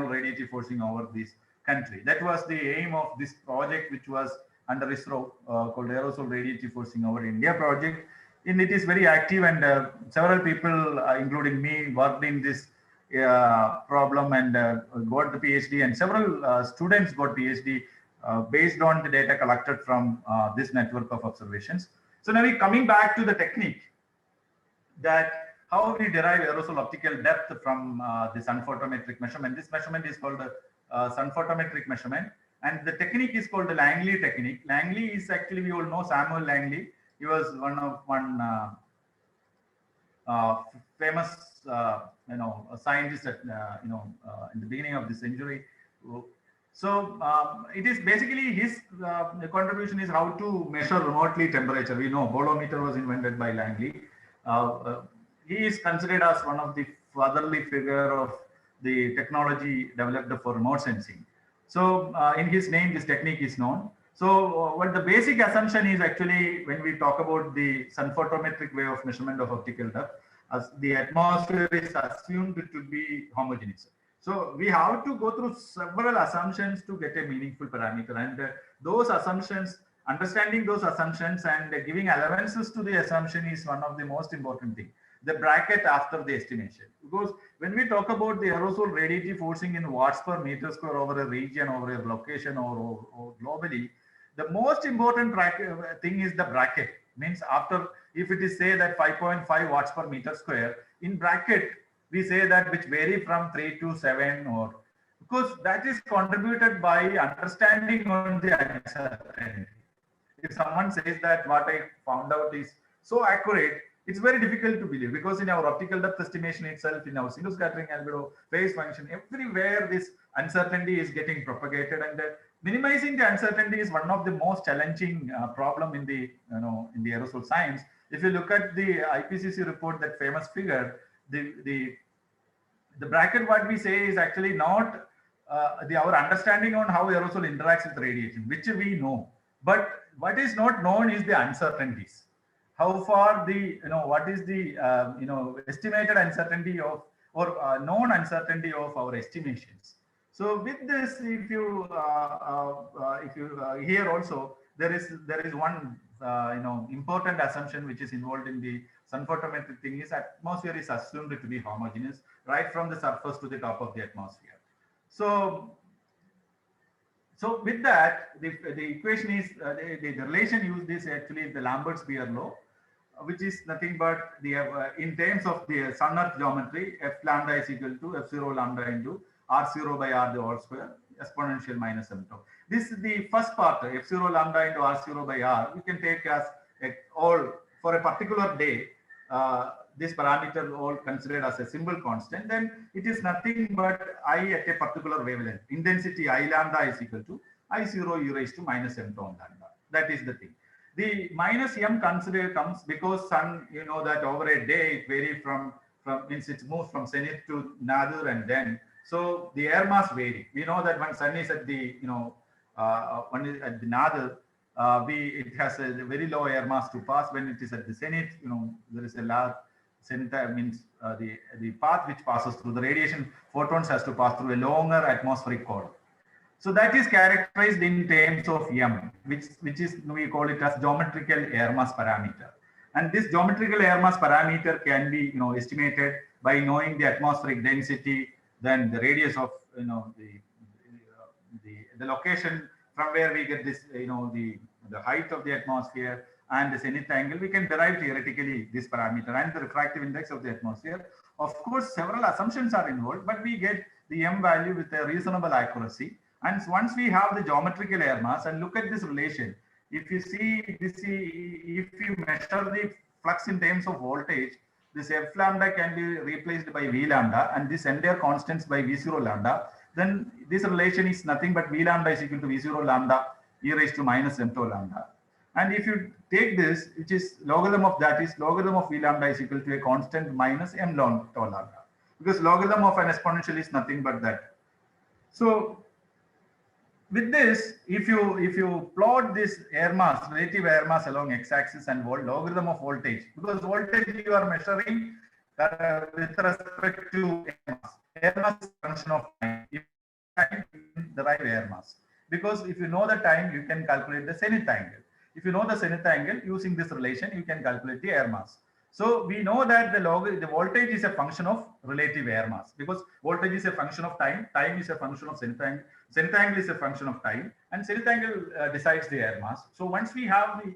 radiative forcing over this country. That was the aim of this project, which was under ISRO called Aerosol Radiative Forcing over India project. And it is very active, and several people, including me, worked in this problem and got the PhD, and several students got PhD based on the data collected from this network of observations. So now we coming back to the technique, that how we derive aerosol optical depth from the sun photometric measurement. This measurement is called sun photometric measurement, and the technique is called the Langley technique. Langley is actually, we all know Samuel Langley. He was one famous scientist at in the beginning of the century. So it is basically his contribution is how to measure remotely temperature. We know bolometer was invented by Langley. He is considered as one of the fatherly figure of the technology developed for remote sensing. So in his name, this technique is known. So what the basic assumption is, actually, when we talk about the sun photometric way of measurement of optical depth, as the atmosphere is assumed to be homogeneous. So we have to go through several assumptions to get a meaningful parameter, and those assumptions, understanding those assumptions and giving allowances to the assumption is one of the most important thing. The bracket after the estimation, because when we talk about the aerosol radiative forcing in watts per meter square over a region, over a location, or globally, the most important thing is the bracket. Means after, if it is say that 5.5 watts per meter square, in bracket we say that which vary from 3 to 7, or because that is contributed by understanding on the uncertainty. If someone says that what I found out is so accurate, it's very difficult to believe, because in our optical depth estimation itself, in our sinus scattering albedo, phase function, everywhere this uncertainty is getting propagated, and minimizing the uncertainty is one of the most challenging problem in the in the aerosol science. If you look at the IPCC report, that famous figure, the bracket, what we say is actually not our understanding on how aerosol interacts with radiation, which we know, but what is not known is the uncertainties. How far the what is the estimated uncertainty of, or known uncertainty of our estimations. So with this, if you here also there is one important assumption which is involved in the sun photometric thing, is atmosphere is assumed to be homogeneous right from the surface to the top of the atmosphere. So with that, the equation is the relation used is actually the Lambert's-Beer law, which is nothing but the in terms of the sun earth geometry, f lambda is equal to f0 lambda into r0 by r the whole square exponential minus m tau. This is the first part, f0 lambda into r0 by r. You can take as all for a particular day. This parameter all considered as a simple constant, then it is nothing but I at a particular wavelength. Intensity I lambda is equal to I0 e raised to minus m tau lambda. That is the thing. The minus m comes because sun, that over a day it varies from means it moves from zenith to nadir, and then so the air mass vary. We know that when sun is at the when it is at the nadir, it has a very low air mass to pass. When it is at the zenith, there is a large zenith, means the path which passes through the radiation photons has to pass through a longer atmospheric corridor. So that is characterized in terms of m, which is, we call it as geometrical air mass parameter. And this geometrical air mass parameter can be estimated by knowing the atmospheric density, then the radius of the location from where we get this the height of the atmosphere and the zenith angle. We can derive theoretically this parameter and the refractive index of the atmosphere. Of course, several assumptions are involved, but we get the m value with a reasonable accuracy. And once we have the geometrical air mass and look at this relation, if you see this, if you measure the flux in terms of voltage, this f lambda can be replaced by v lambda, and this entire constants by v0 lambda. Then this relation is nothing but v lambda is equal to v0 lambda e raised to minus m tau lambda. And if you take this, which is logarithm of that, is logarithm of v lambda is equal to a constant minus m log tau lambda, because logarithm of an exponential is nothing but that. So with this, if you plot this air mass, relative air mass along x-axis and logarithm of voltage, because voltage you are measuring with respect to air mass. Air mass is a function of time. If time, derive air mass. because if you know the time, you can calculate the zenith angle. If you know the zenith angle, using this relation, you can calculate the air mass. So we know that the voltage is a function of relative air mass, because voltage is a function of time, time is a function of zenith angle, zenith angle is a function of time, and zenith angle decides the air mass. So once we have the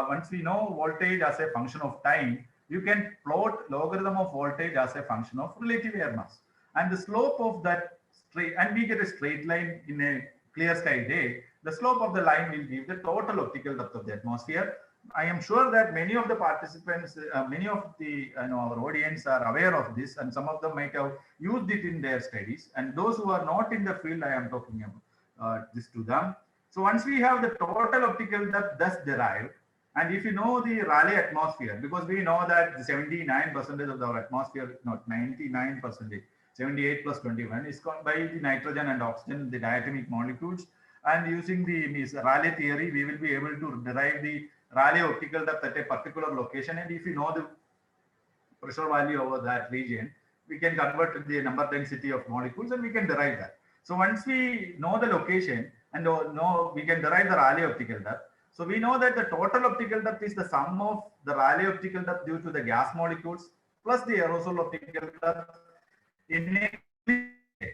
once we know voltage as a function of time, you can plot logarithm of voltage as a function of relative air mass, and the slope of that straight, and we get a straight line in a clear sky day. The slope of the line will give the total optical depth of the atmosphere. I am sure that many of the participants, many of the our audience are aware of this, and some of them might have used it in their studies. And those who are not in the field, I am talking about this to them. So once we have the total optical depth thus derived, and if you know the Rayleigh atmosphere, because we know that 79% of our atmosphere, not 99%, 78 plus 21 is caused by the nitrogen and oxygen, the diatomic molecules. And using the Rayleigh theory, we will be able to derive the Rayleigh optical depth at a particular location. And if you know the pressure value over that region, we can convert the number density of molecules and we can derive that. So once we know the location and know, we can derive the Rayleigh optical depth. So we know that the total optical depth is the sum of the Rayleigh optical depth due to the gas molecules plus the aerosol optical depth in a clear day.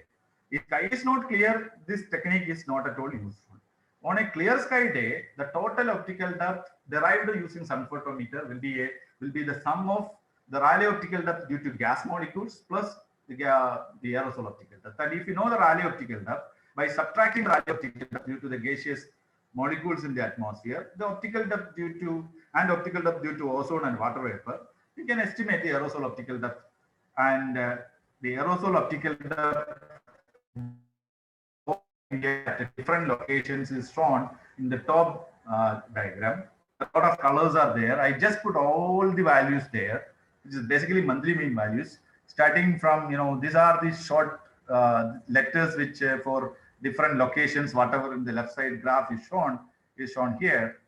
If sky is not clear, this technique is not at all useful. On a clear sky day, the total optical depth derived using sun photometer will be the sum of the Rayleigh optical depth due to gas molecules plus the aerosol optical depth. And if you know the Rayleigh optical depth, by subtracting Rayleigh optical depth due to the gaseous molecules in the atmosphere, the optical depth due to ozone and water vapor, you can estimate the aerosol optical depth. And the aerosol optical depth at different locations is shown in the top diagram. A lot of colors are there. I just put all the values there, which is basically monthly mean values. Starting from, these are the short letters which for different locations, whatever in the left side graph is shown here,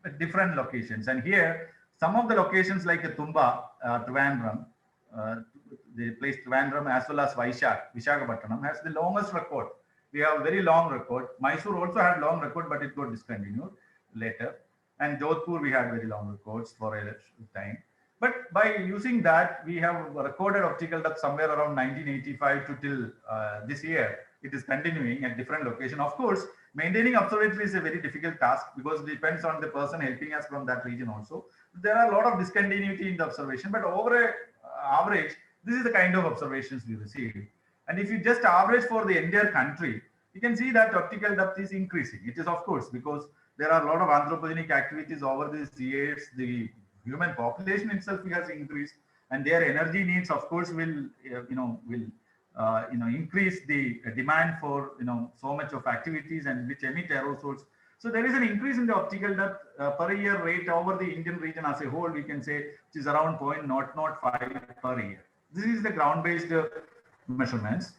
at different locations. And here, some of the locations like Tumba, Trivandrum, the place Trivandrum as well as Visakhapatnam has the longest record. We have a very long record. Mysore also had long record, but it got discontinued later. And Jodhpur, we had very long records for a time. But by using that, we have recorded optical depth somewhere around 1985 to till this year. It is continuing at different locations. Of course, maintaining observatory is a very difficult task because it depends on the person helping us from that region also. There are a lot of discontinuity in the observation, but over a average, this is the kind of observations we receive. And if you just average for the entire country, you can see that optical depth is increasing. It is, of course, because there are a lot of anthropogenic activities over these years. The human population itself has increased, and their energy needs, of course, will increase the demand for so much of activities and which emit aerosols. So there is an increase in the optical depth per year rate over the Indian region as a whole. We can say which is around 0.005 per year. This is the ground-based measurements.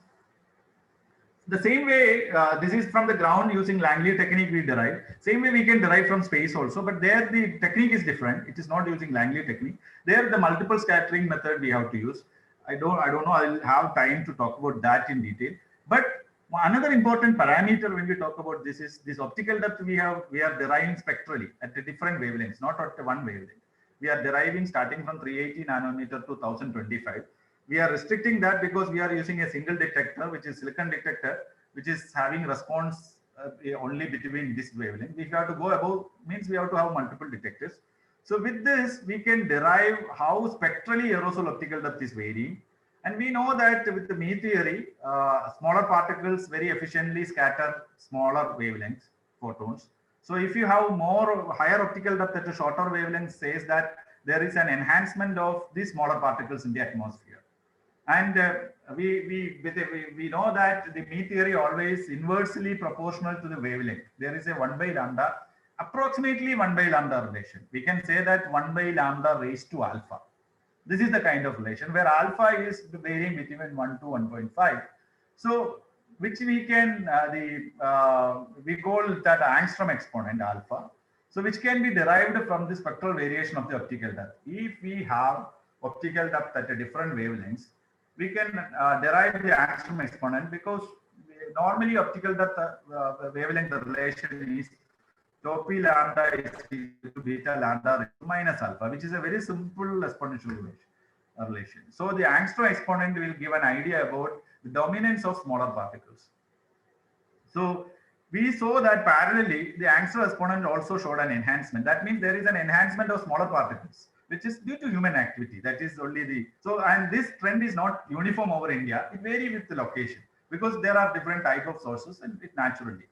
The same way, this is from the ground using Langley technique we derive. Same way we can derive from space also, but there the technique is different. It is not using Langley technique. There the multiple scattering method we have to use. I don't know. I'll have time to talk about that in detail. But another important parameter when we talk about this is this optical depth we are deriving spectrally at a different wavelengths, not at one wavelength. We are deriving starting from 380 nanometer to 1025. We are restricting that because we are using a single detector, which is silicon detector, which is having response only between this wavelength. If you have to go above, means we have to have multiple detectors. So with this, we can derive how spectrally aerosol optical depth is varying. And we know that with the Mie theory, smaller particles very efficiently scatter smaller wavelengths, photons. So if you have higher optical depth at a shorter wavelength, says that there is an enhancement of these smaller particles in the atmosphere. And we know that the Mie theory always inversely proportional to the wavelength. There is a 1 by lambda, approximately 1 by lambda relation. We can say that 1 by lambda raised to alpha. This is the kind of relation where alpha is varying between 1 to 1.5. So which we can, we call that angstrom exponent alpha. So which can be derived from the spectral variation of the optical depth. If we have optical depth at a different wavelengths, we can derive the angstrom exponent because normally optical depth wavelength relation is tau p lambda is equal to beta lambda minus alpha, which is a very simple exponential relation. So the angstrom exponent will give an idea about the dominance of smaller particles. So we saw that parallelly, the angstrom exponent also showed an enhancement. That means there is an enhancement of smaller particles, which is due to human activity. That is only the, so, and this trend is not uniform over India. It varies with the location because there are different type of sources and it naturally.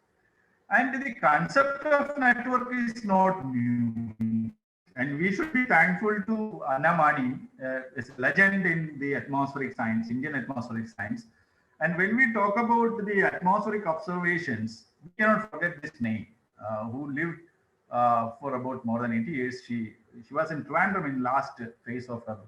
And the concept of network is not new. And we should be thankful to Anna Mani, is a legend in the atmospheric science, Indian atmospheric science. And when we talk about the atmospheric observations, we cannot forget this name, who lived for about more than 80 years. She was in Trivandrum in last phase of her,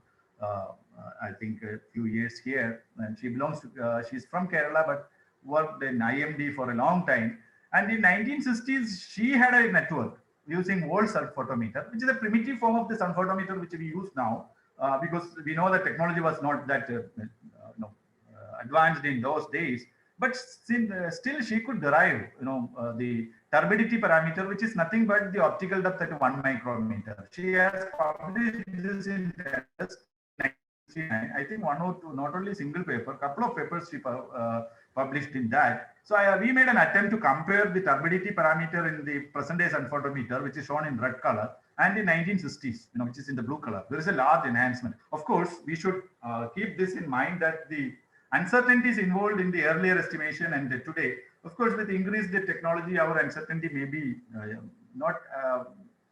I think, a few years here. And she belongs to, she's from Kerala, but worked in IMD for a long time. And in 1960s, she had a network using Wolf sun photometer, which is a primitive form of the sun photometer, which we use now, because we know that technology was not that advanced in those days. But still, she could derive, the turbidity parameter, which is nothing but the optical depth at 1 micrometer. She has published this in I think one or two, not only single paper, couple of papers she published in that. So we made an attempt to compare the turbidity parameter in the present day sun photometer, which is shown in red color, and in 1960s, which is in the blue color. There is a large enhancement. Of course, we should keep this in mind that the uncertainties involved in the earlier estimation and today, of course, with increased technology, our uncertainty may be not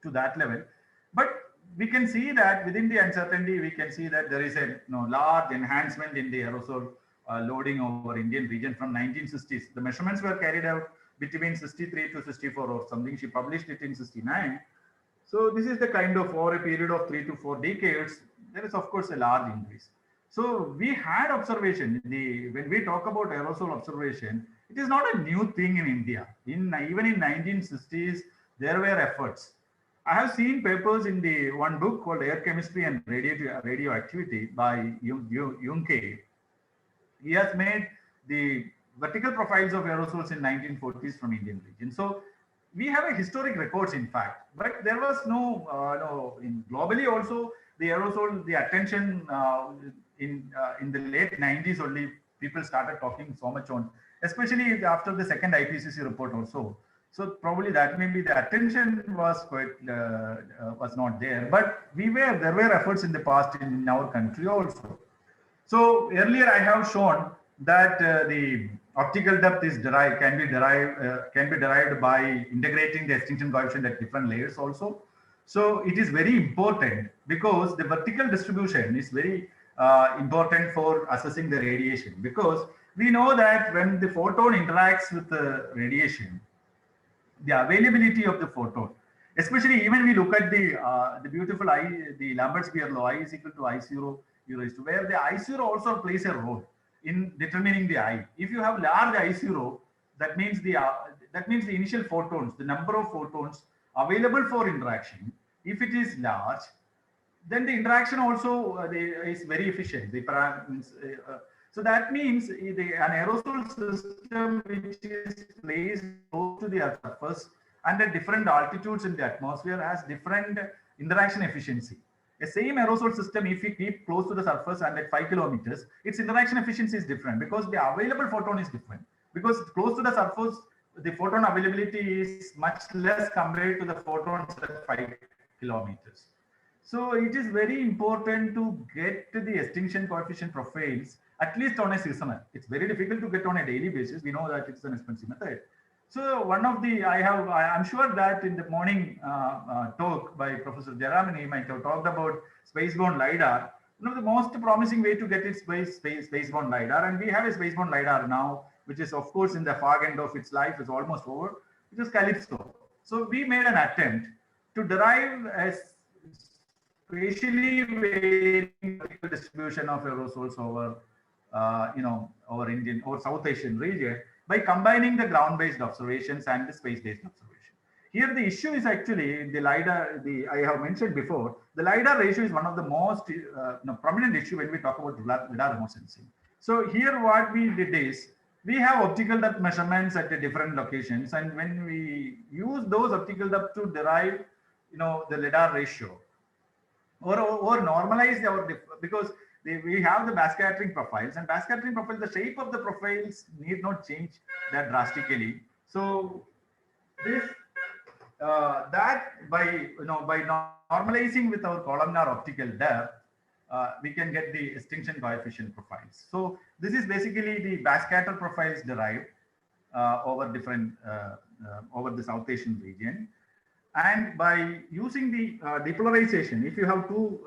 to that level, but we can see that within the uncertainty, we can see that there is a large enhancement in the aerosol loading over Indian region from 1960s. The measurements were carried out between 63 to 64 or something. She published it in 69. So this is the kind of, over a period of 3 to 4 decades, there is of course a large increase. So we had observation, when we talk about aerosol observation, it is not a new thing in India. Even in 1960s, there were efforts. I have seen papers in the one book called Air Chemistry and Radioactivity by Junkei. He has made the vertical profiles of aerosols in 1940s from Indian region. So we have a historic records, in fact, but there was globally also the aerosol, the attention in the late 90s only people started talking so much on, especially after the second IPCC report also. So probably that maybe the attention was quite was not there, but there were efforts in the past in our country also. So earlier I have shown that the optical depth is can be derived by integrating the extinction coefficient at different layers also. So it is very important because the vertical distribution is very important for assessing the radiation, because we know that when the photon interacts with the radiation, the availability of the photon, especially even we look at the beautiful the Lambert-Beer law, I is equal to I0 where the I0 also plays a role in determining the I. If you have large I0, that means the initial photons, the number of photons available for interaction, if it is large, then the interaction also is very efficient. So that means an aerosol system which is placed close to the surface and at different altitudes in the atmosphere has different interaction efficiency. The same aerosol system, if we keep close to the surface and at 5 kilometers, its interaction efficiency is different because the available photon is different. Because close to the surface, the photon availability is much less compared to the photons at 5 kilometers. So it is very important to get the extinction coefficient profiles at least on a seasonal. It's very difficult to get on a daily basis. We know that it's an expensive method. So one of the, I'm sure that in the morning talk by Professor Jaramani, he might have talked about space-bound LiDAR. One of the most promising way to get it space-bound LiDAR, and we have a space-bound LiDAR now, which is of course in the far end of its life, is almost over, which is Calypso. So we made an attempt to derive a spatially varying distribution of aerosols over, over Indian or South Asian region by combining the ground-based observations and the space-based observation. Here the issue is actually the LiDAR, I have mentioned before, the LiDAR ratio is one of the most prominent issue when we talk about LiDAR remote sensing. So here what we did is, we have optical depth measurements at the different locations, and when we use those optical depth to derive, the LiDAR ratio, or normalize because we have the backscattering profiles, and backscattering profiles, the shape of the profiles need not change that drastically. So this that by normalizing with our columnar optical depth, we can get the extinction coefficient profiles. So this is basically the backscatter profiles derived over the South Asian region. And by using the depolarization, if you have two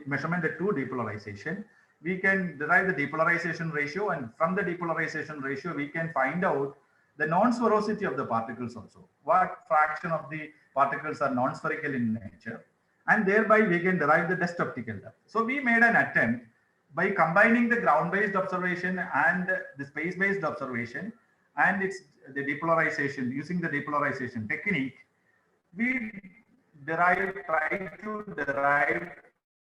measurement at two depolarization, we can derive the depolarization ratio, and from the depolarization ratio, we can find out the non-sphericity of the particles also. What fraction of the particles are non-spherical in nature, and thereby we can derive the best optical depth. So we made an attempt by combining the ground-based observation and the space-based observation, and it's the depolarization, using the depolarization technique, we try to derive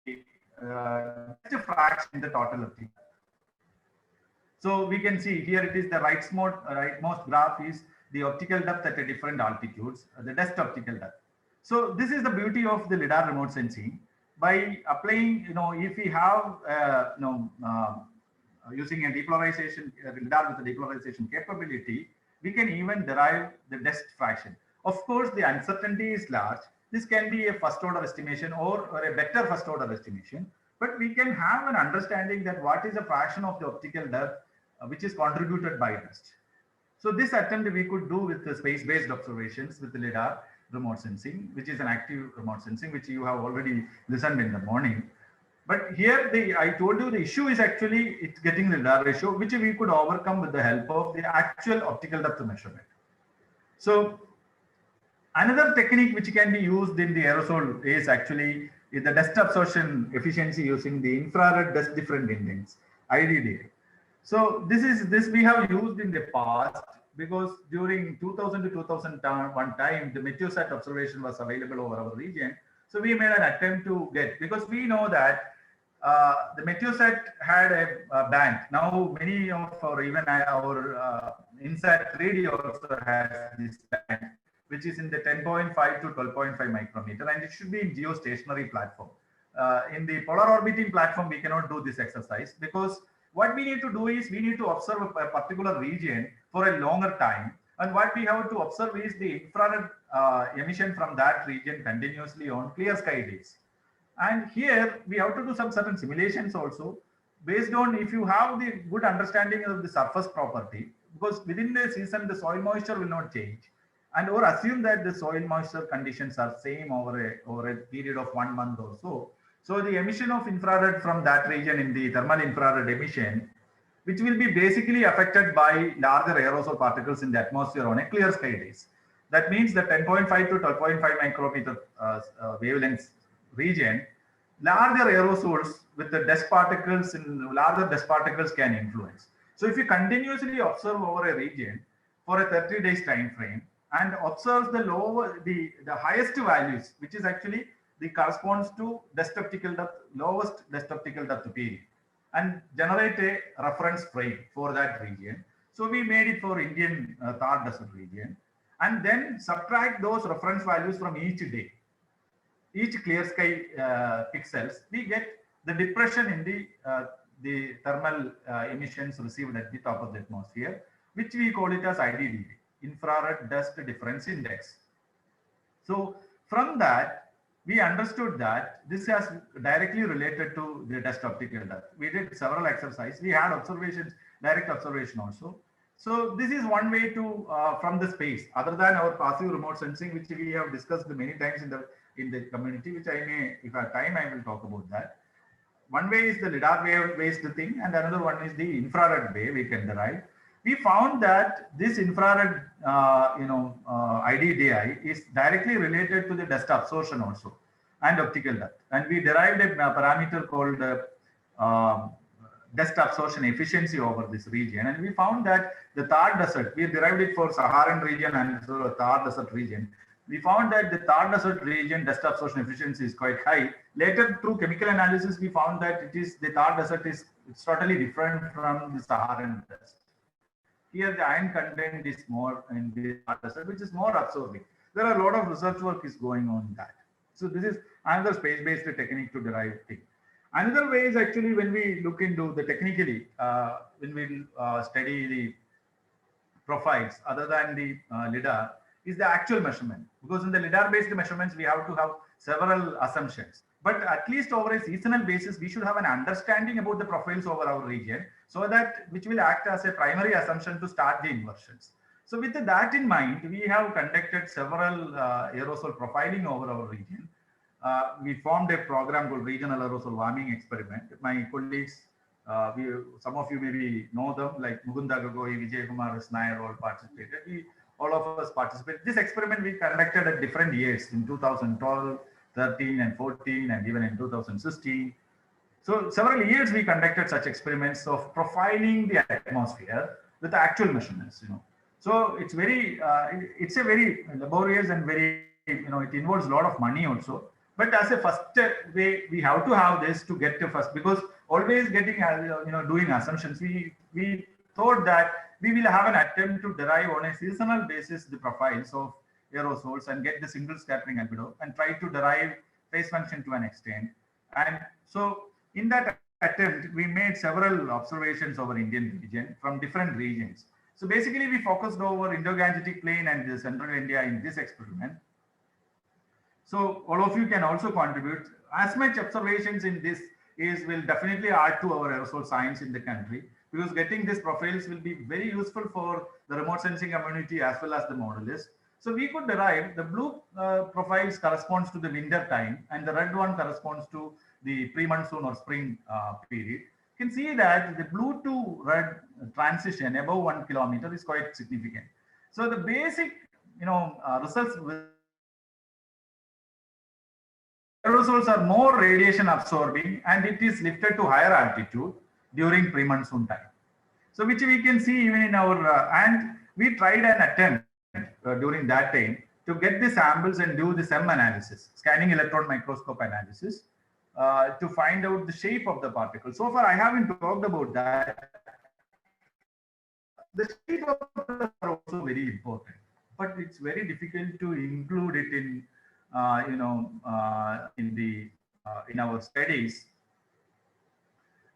just a fraction in the total optical. So we can see here, it is the rightmost graph is the optical depth at a different altitudes, the best optical depth. So this is the beauty of the LiDAR remote sensing. By applying, if we have, using a depolarization, LiDAR with the depolarization capability, we can even derive the best fraction. Of course, the uncertainty is large. This can be a first order estimation or a better first order estimation, but we can have an understanding that what is a fraction of the optical depth which is contributed by dust. So this attempt we could do with the space-based observations with the LiDAR remote sensing, which is an active remote sensing, which you have already listened in the morning. But here, I told you the issue is actually it's getting the LiDAR ratio, which we could overcome with the help of the actual optical depth measurement. So another technique which can be used in the aerosol is actually the dust absorption efficiency using the infrared dust different index, IDDI. So this we have used in the past, because during 2000 to 2001 time, the Meteosat observation was available over our region. So we made an attempt to get, because we know that the Meteosat had a band. Now many of our, even our INSAT 3D also has this band, which is in the 10.5 to 12.5 micrometer, and it should be in geostationary platform. In the polar orbiting platform, we cannot do this exercise, because what we need to do is we need to observe a particular region for a longer time. And what we have to observe is the infrared emission from that region continuously on clear sky days. And here we have to do some certain simulations also, based on if you have the good understanding of the surface property, because within the season, the soil moisture will not change. And or assume that the soil moisture conditions are same over a period of 1 month or so. So the emission of infrared from that region in the thermal infrared emission, which will be basically affected by larger aerosol particles in the atmosphere on a clear sky days. That means the 10.5 to 12.5 micrometer wavelength region, larger aerosols with the dust particles can influence. So if you continuously observe over a region for a 30 days time frame and observes the highest values, which is actually the corresponds to dust optical depth, lowest dust optical depth period, and generate a reference frame for that region. So we made it for Indian Thar Desert region, and then subtract those reference values from each day. Each clear sky pixels, we get the depression in the thermal emissions received at the top of the atmosphere, which we call it as IDDI, infrared dust difference index. So from that, we understood that this has directly related to the dust optical depth. We did several exercises. We had observations, direct observation also. So this is one way to from the space, other than our passive remote sensing, which we have discussed many times in the community, which I may, if I have time, I will talk about that. One way is the LiDAR wave-based thing, and another one is the infrared way we can derive. We found that this infrared, IDDI is directly related to the dust absorption also and optical depth. And we derived a parameter called dust absorption efficiency over this region. And we found that the Thar Desert, we derived it for Saharan region and so Thar Desert region. We found that the Thar Desert region dust absorption efficiency is quite high. Later, through chemical analysis, we found that the Thar Desert is totally different from the Saharan dust. Here the iron content is more in this particle, which is more absorbing. There are a lot of research work is going on that. So this is another space-based technique to derive thing. Another way is actually when we look into the technically, when we study the profiles other than the LIDAR is the actual measurement. Because in the LIDAR-based measurements, we have to have several assumptions. But at least over a seasonal basis, we should have an understanding about the profiles over our region, so that which will act as a primary assumption to start the inversions. So with that in mind, we have conducted several aerosol profiling over our region. We formed a program called Regional Aerosol Warming Experiment. My colleagues, some of you maybe know them, like Mukunda Gogoi, Vijay Kumar Nair all participated. All of us participated. This experiment we conducted at different years in 2012, 13 and 14, and even in 2016. So several years we conducted such experiments of profiling the atmosphere with actual measurements, So it's it's a very laborious and very, it involves a lot of money also. But as a first way, we have to have this to get to first, because always getting, doing assumptions, we thought that we will have an attempt to derive on a seasonal basis the profiles of aerosols and get the single scattering albedo and try to derive phase function to an extent. And so in that attempt, we made several observations over Indian region from different regions. So basically, we focused over Indo-Gangetic Plain and the central India in this experiment. So all of you can also contribute. As much observations in this will definitely add to our aerosol science in the country, because getting these profiles will be very useful for the remote sensing community as well as the modelists. So we could derive the blue profiles corresponds to the winter time, and the red one corresponds to the pre-monsoon or spring period. You can see that the blue to red transition above 1 kilometer is quite significant. So the basic, results with aerosols are more radiation absorbing, and it is lifted to higher altitude during pre-monsoon time. So which we can see even in our, and we tried an attempt during that time to get the samples and do the SEM analysis, scanning electron microscope analysis, to find out the shape of the particle. So far, I haven't talked about that. The shape of the are also very important, but it's very difficult to include it in, in our studies.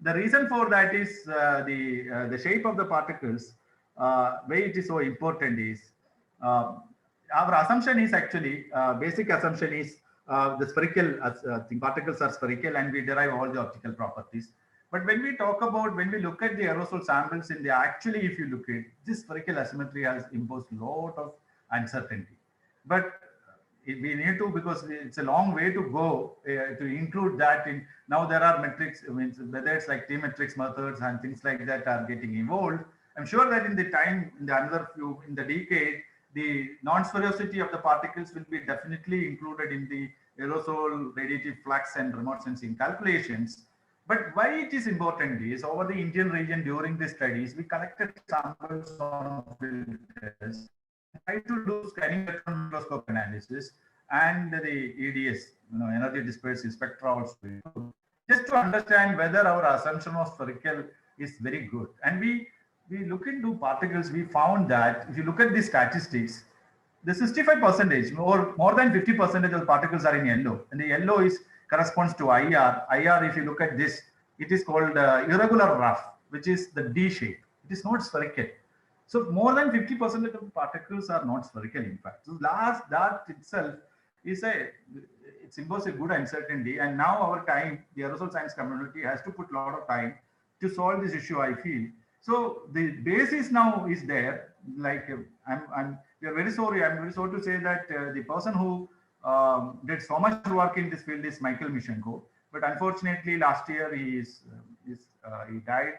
The reason for that is the shape of the particles. Why it is so important is our assumption is actually basic assumption is the spherical the particles are spherical, and we derive all the optical properties. But when we talk about, when we look at the aerosol samples in the, actually if you look at this spherical asymmetry has imposed a lot of uncertainty. But we need to, because it's a long way to go to include that in. Now there are metrics, whether it's like T-metrics methods and things like that are getting evolved. I'm sure that in the time, in the decade, the non-sphericity of the particles will be definitely included in the aerosol radiative flux and remote sensing calculations. But why it is important is, over the Indian region during the studies, we collected samples on filters, tried to do scanning electron microscope analysis and the EDS, energy dispersive spectra also, just to understand whether our assumption of spherical is very good. And we look into particles, we found that if you look at the statistics, the 65% or more than 50% of the particles are in yellow, and the yellow corresponds to IR. IR, if you look at this, it is called irregular rough, which is the D shape. It is not spherical. So more than 50% of the particles are not spherical, in fact. So that itself is it imposes a good uncertainty. And now our time, the aerosol science community has to put a lot of time to solve this issue, I feel. So the basis now is there. Like we are very sorry. I'm very sorry to say that the person who did so much work in this field is Michael Mishenko. But unfortunately, last year he died.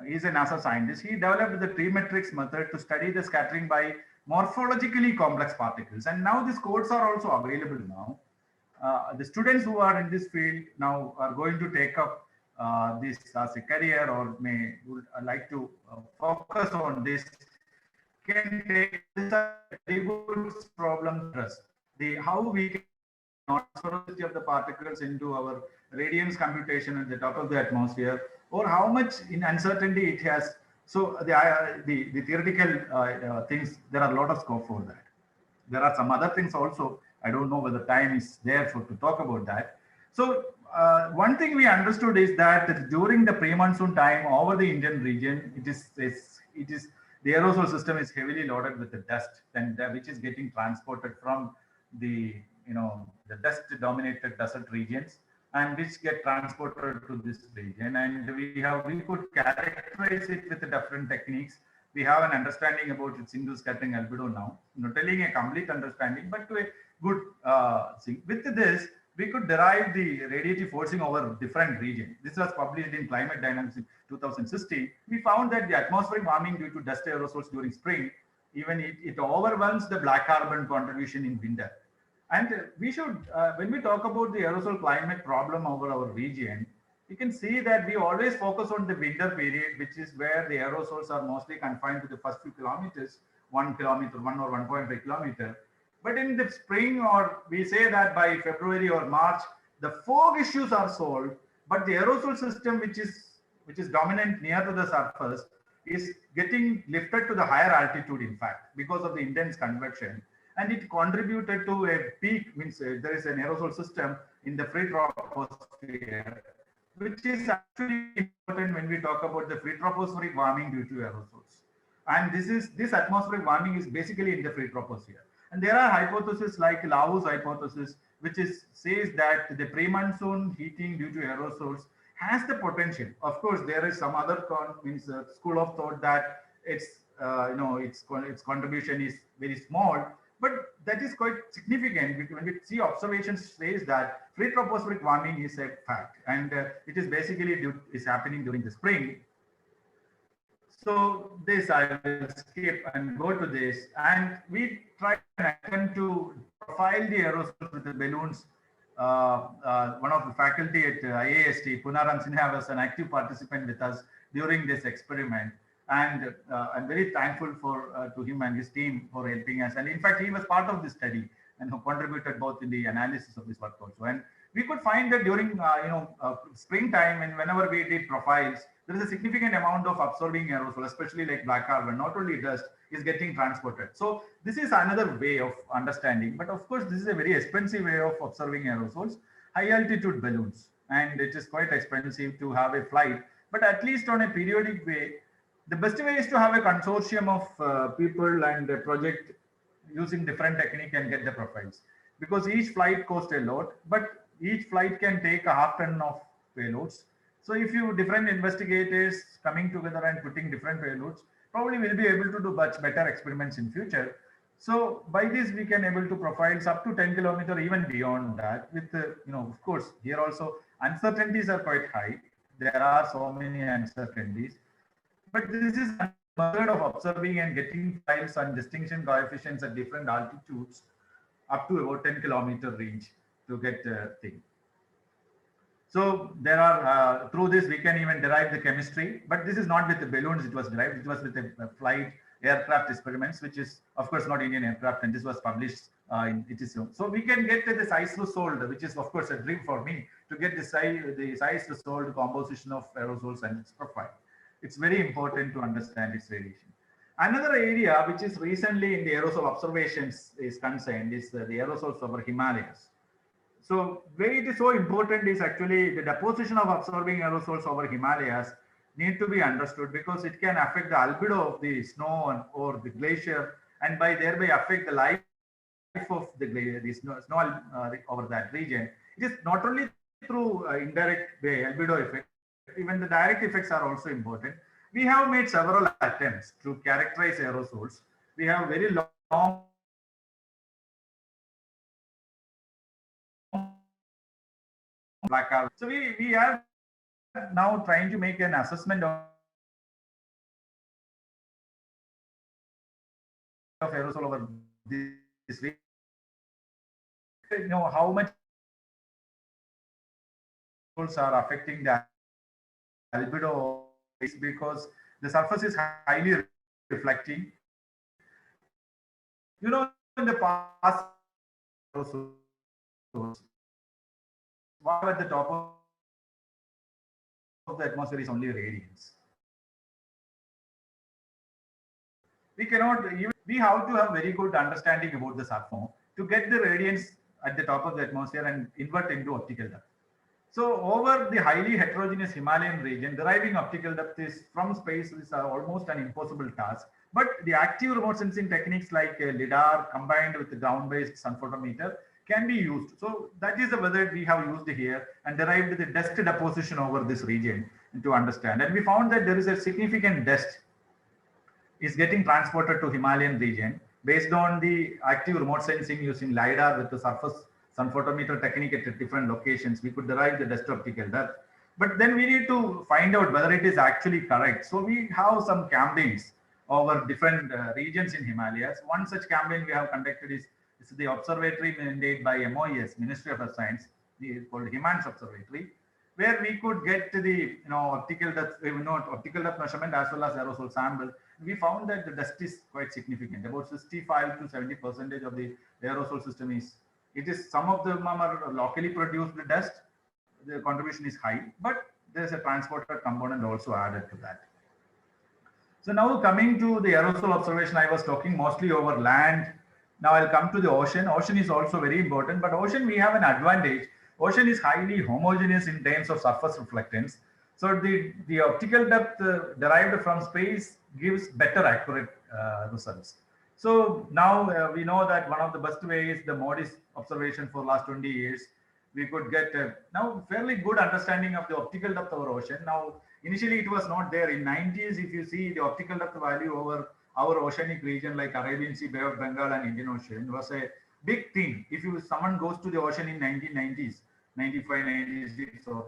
He's a NASA scientist. He developed the T-metrics method to study the scattering by morphologically complex particles. And now these codes are also available now. The students who are in this field now are going to take up this as a career, or would like to focus on this, can take this a very good problem for us. How we can non-sphericity of the particles into our radiance computation at the top of the atmosphere, or how much in uncertainty it has So the theoretical things, there are a lot of scope for that. There are some other things also. I don't know whether time is there for to talk about that. So one thing we understood is that during the pre-monsoon time over the Indian region, it is the aerosol system is heavily loaded with the dust, and which is getting transported from the the dust dominated desert regions, and which get transported to this region. And we could characterize it with the different techniques. We have an understanding about its single scattering albedo now, not telling a complete understanding, but to a good thing. With this, we could derive the radiative forcing over different regions. This was published in Climate Dynamics in 2016. We found that the atmospheric warming due to dust aerosols during spring, even it overwhelms the black carbon contribution in winter. And we should, when we talk about the aerosol climate problem over our region, you can see that we always focus on the winter period, which is where the aerosols are mostly confined to the first few kilometers, 1 kilometer, 1 or 1.5 kilometer. But in the spring, or we say that by February or March, the fog issues are solved, but the aerosol system, which is dominant near to the surface, is getting lifted to the higher altitude, in fact, because of the intense convection. And it contributed to a peak, means there is an aerosol system in the free troposphere, which is actually important when we talk about the free tropospheric warming due to aerosols. And this atmospheric warming is basically in the free troposphere. And there are hypotheses like Lao's hypothesis, which says that the pre-monsoon heating due to aerosols has the potential. Of course, there is some other school of thought that its contribution is very small, but that is quite significant. When we see observations says that free tropospheric warming is a fact, and it is basically is happening during the spring. So this I will skip and go to this, and we try an attempt to profile the aerosols with the balloons. One of the faculty at IAST, Punaram Sinha, was an active participant with us during this experiment, and I'm very thankful to him and his team for helping us. And in fact, he was part of this study and who contributed both in the analysis of this work also. And we could find that during springtime, and whenever we did profiles, there is a significant amount of absorbing aerosol, especially like black carbon, not only dust, is getting transported. So this is another way of understanding. But of course, this is a very expensive way of observing aerosols, high altitude balloons, and it is quite expensive to have a flight. But at least on a periodic way, the best way is to have a consortium of people and a project using different technique and get the profiles, because each flight costs a lot, but each flight can take a half ton of payloads. So if you different investigators coming together and putting different payloads, probably will be able to do much better experiments in future. So by this we can able to profiles up to 10 kilometer, even beyond that. With of course, here also uncertainties are quite high. There are so many uncertainties, but this is a method of observing and getting files and distinction coefficients at different altitudes up to about 10 kilometer range to get a thing. So there are, through this, we can even derive the chemistry, but this is not with the balloons it was derived. It was with the flight aircraft experiments, which is, of course, not Indian aircraft, and this was published in ITISO. So we can get this ice-resolved, which is, of course, a dream for me, to get the ice-resolved composition of aerosols and its profile. It's very important to understand its radiation. Another area which is recently in the aerosol observations is concerned is the aerosols over Himalayas. So where it is so important is actually the deposition of absorbing aerosols over Himalayas need to be understood, because it can affect the albedo of the snow or the glacier, and by thereby affect the life of the snow over that region. It is not only through indirect way albedo effect, even the direct effects are also important. We have made several attempts to characterize aerosols. We have very long black carbon. So we are now trying to make an assessment of aerosol over this region. How much are affecting the albedo, because the surface is highly reflecting. In the past, what at the top of the atmosphere is only radiance. We cannot even, we have to have very good understanding about the subform to get the radiance at the top of the atmosphere and invert into optical depth. So over the highly heterogeneous Himalayan region, deriving optical depth is from space is almost an impossible task. But the active remote sensing techniques like LIDAR combined with the ground-based sun photometer can be used. So that is the method we have used here and derived the dust deposition over this region to understand. And we found that there is a significant dust is getting transported to Himalayan region based on the active remote sensing using LiDAR with the surface sun photometer technique at different locations. We could derive the dust optical depth. But then we need to find out whether it is actually correct. So we have some campaigns over different regions in Himalayas. One such campaign we have conducted is the observatory mandated by MOES, Ministry of Science, called Himans Observatory, where we could get to the optical depth measurement as well as aerosol sample. We found that the dust is quite significant. About 65 to 70% of the aerosol system is, it is, some of them are locally produced dust. The contribution is high, but there's a transported component also added to that. So now coming to the aerosol observation, I was talking mostly over land. Now I'll come to the ocean. Ocean is also very important, but ocean we have an advantage. Ocean is highly homogeneous in terms of surface reflectance. So the optical depth derived from space gives better accurate results. So now we know that one of the best ways, the MODIS observation for last 20 years, we could get now fairly good understanding of the optical depth over ocean. Now, initially it was not there. In 90s, if you see the optical depth value over our oceanic region like Arabian Sea, Bay of Bengal and Indian Ocean was a big thing. If someone goes to the ocean in 1990s, 95, 96 or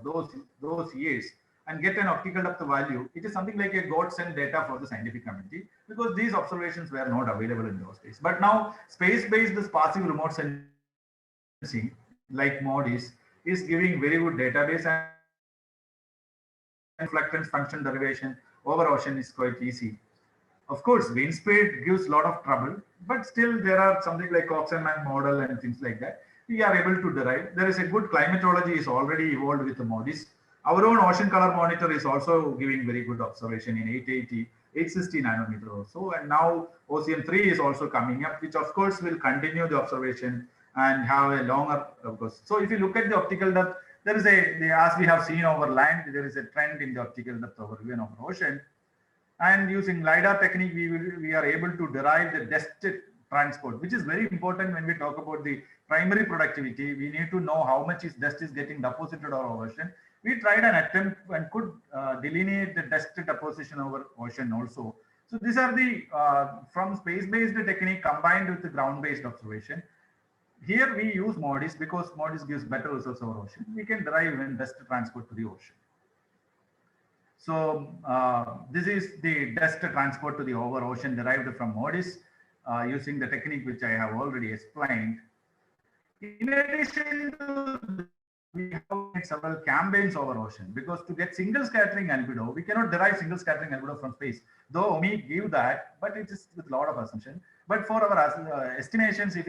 those years and get an optical depth value, it is something like a godsend data for the scientific community because these observations were not available in those days. But now space-based this passive remote sensing like MODIS is giving very good database and reflectance function derivation over ocean is quite easy. Of course, wind speed gives a lot of trouble, but still there are something like Cox-Mann model and things like that. We are able to derive. There is a good climatology is already evolved with the MODIS. Our own ocean color monitor is also giving very good observation in 880, 860 nanometer or so. And now Ocean 3 is also coming up, which of course will continue the observation and have a longer, of course. So if you look at the optical depth, there is as we have seen over land, there is a trend in the optical depth over even over ocean. And using LiDAR technique, we are able to derive the dust transport, which is very important when we talk about the primary productivity. We need to know how much dust is getting deposited over ocean. We tried an attempt and could delineate the dust deposition over ocean also. So these are the from space-based technique combined with the ground-based observation. Here we use MODIS because MODIS gives better results over ocean. We can derive even dust transport to the ocean. So this is the dust transport to the over ocean derived from MODIS using the technique which I have already explained. In addition to we have made several campaigns over ocean because to get single scattering albedo, we cannot derive single scattering albedo from space. Though OMI give that, but it is with a lot of assumption. But for our estimations, if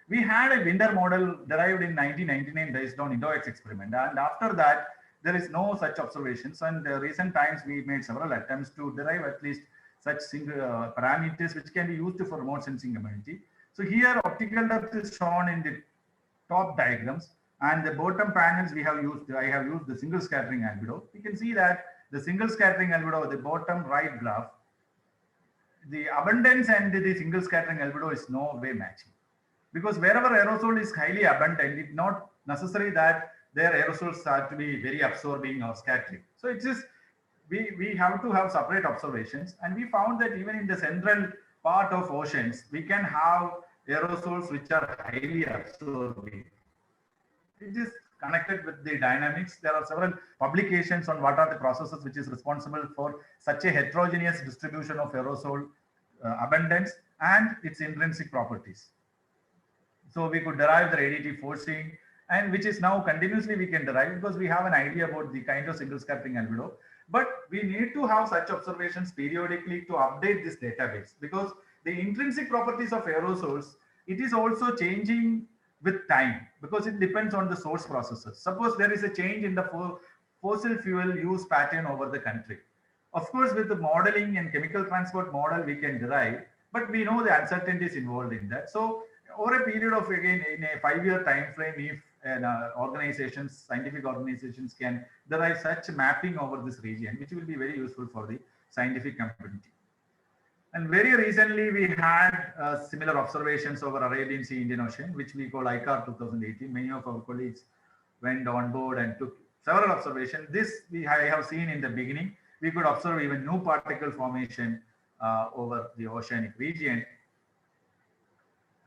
we had a winter model derived in 1999 based on INDOX experiment, and after that there is no such observations. And recent times we made several attempts to derive at least such single parameters which can be used for remote sensing community. So here optical depth is shown in the top diagrams, and the bottom panels I have used the single scattering albedo. You can see that the single scattering albedo, the bottom right graph, the abundance and the single scattering albedo is no way matching. Because wherever aerosol is highly abundant, it's not necessary that their aerosols are to be very absorbing or scattering. So it's just, we have to have separate observations. And we found that even in the central part of oceans, we can have aerosols which are highly absorbing. It is connected with the dynamics. There are several publications on what are the processes which is responsible for such a heterogeneous distribution of aerosol abundance and its intrinsic properties. So we could derive the radiative forcing, and which is now continuously we can derive because we have an idea about the kind of single scattering albedo. But we need to have such observations periodically to update this database because the intrinsic properties of aerosols, it is also changing with time because it depends on the source processes. Suppose there is a change in the fossil fuel use pattern over the country. Of course, with the modeling and chemical transport model, we can derive but we know the uncertainties involved in that. So over a period of, again, in a 5-year time frame, if organizations, scientific organizations can derive such mapping over this region, which will be very useful for the scientific community. And very recently, we had similar observations over Arabian Sea, Indian Ocean, which we call ICAR 2018. Many of our colleagues went on board and took several observations. This I have seen in the beginning. We could observe even new particle formation over the oceanic region.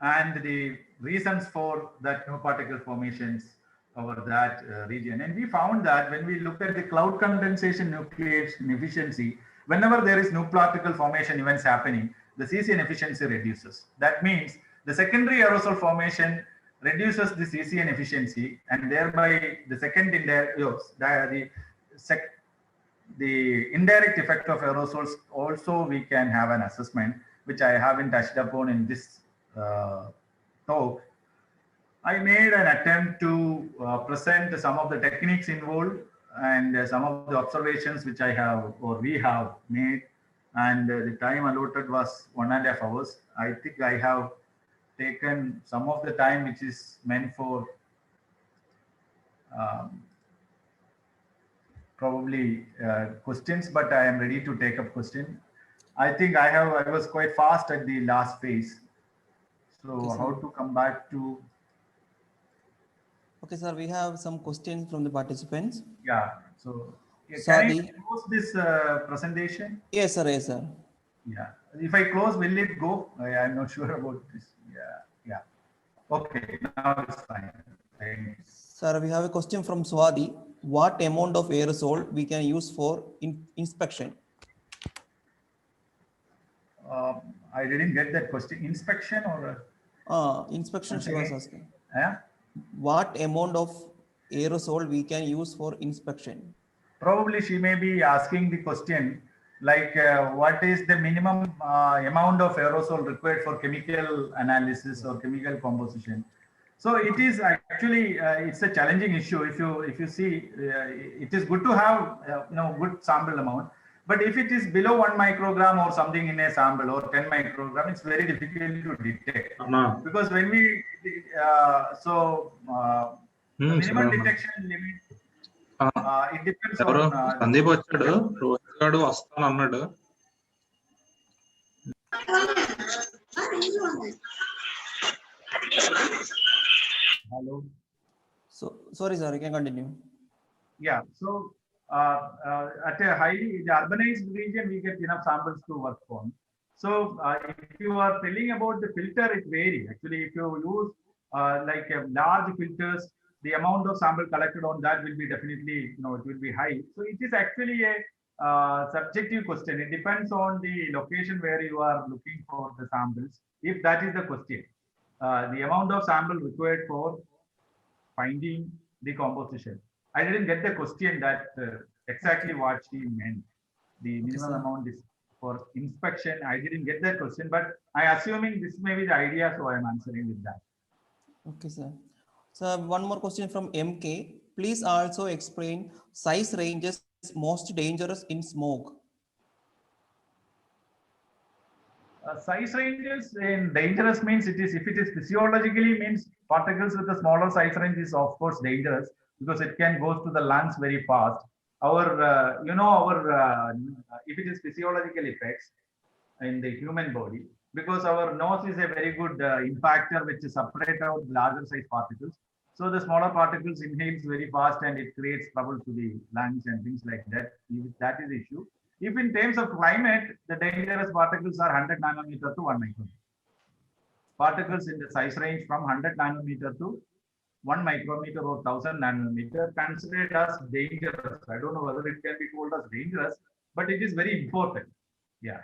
And the reasons for that new particle formations over that region. And we found that when we look at the cloud condensation nucleation efficiency, whenever there is new particle formation events happening, the CCN efficiency reduces. That means the secondary aerosol formation reduces the CCN efficiency, and thereby the the indirect effect of aerosols also we can have an assessment, which I haven't touched upon in this talk. I made an attempt to present some of the techniques involved and some of the observations which I have or we have made, and the time allotted was 1.5 hours. I think I have taken some of the time which is meant for probably questions, but I am ready to take up question. I think I was quite fast at the last phase. So okay, how to come back to? Okay, sir, we have some questions from the participants. Yeah. So can Sorry. I close this presentation? Yes, sir. Yes, sir. Yeah. If I close, will it go? I'm not sure about this. Yeah. Yeah. Okay. Now it's fine. Sir, we have a question from Swadi. What amount of aerosol we can use for inspection? I didn't get that question. Inspection or? Inspection she was asking. Yeah. What amount of aerosol we can use for inspection? Probably she may be asking the question like what is the minimum amount of aerosol required for chemical analysis or chemical composition. So it is actually it's a challenging issue. If you see, it is good to have good sample amount, but if it is below 1 microgram or something in a sample or 10 microgram, it's very difficult to detect. Because when we minimum detection limit, it depends on. Sandeep వచ్చాడు రోజు గాడు వస్తాను అన్నాడు. Hello. So sorry, sir. You can continue. Yeah. So at a highly urbanized region, we get enough samples to work on. So if you are telling about the filter, it varies. Actually, if you use like large filters, the amount of sample collected on that will be definitely, it will be high. So it is actually a subjective question. It depends on the location where you are looking for the samples. If that is the question, the amount of sample required for finding the composition. I didn't get the question that exactly what she meant. The minimum amount is for inspection. I didn't get that question, but I assuming this may be the idea, so I am answering with that. Okay, sir. So one more question from MK. Please also explain size ranges most dangerous in smoke. Size ranges in dangerous means if it is physiologically means particles with a smaller size range is of course dangerous because it can go to the lungs very fast. If it is physiological effects in the human body, because our nose is a very good impactor which separates out larger size particles. So the smaller particles inhales very fast and it creates trouble to the lungs and things like that. That is the issue. If in terms of climate, the dangerous particles are 100 nanometer to 1 micrometer. Particles in the size range from 100 nanometer to 1 micrometer or 1000 nanometer considered as dangerous. I don't know whether it can be called as dangerous, but it is very important. Yeah.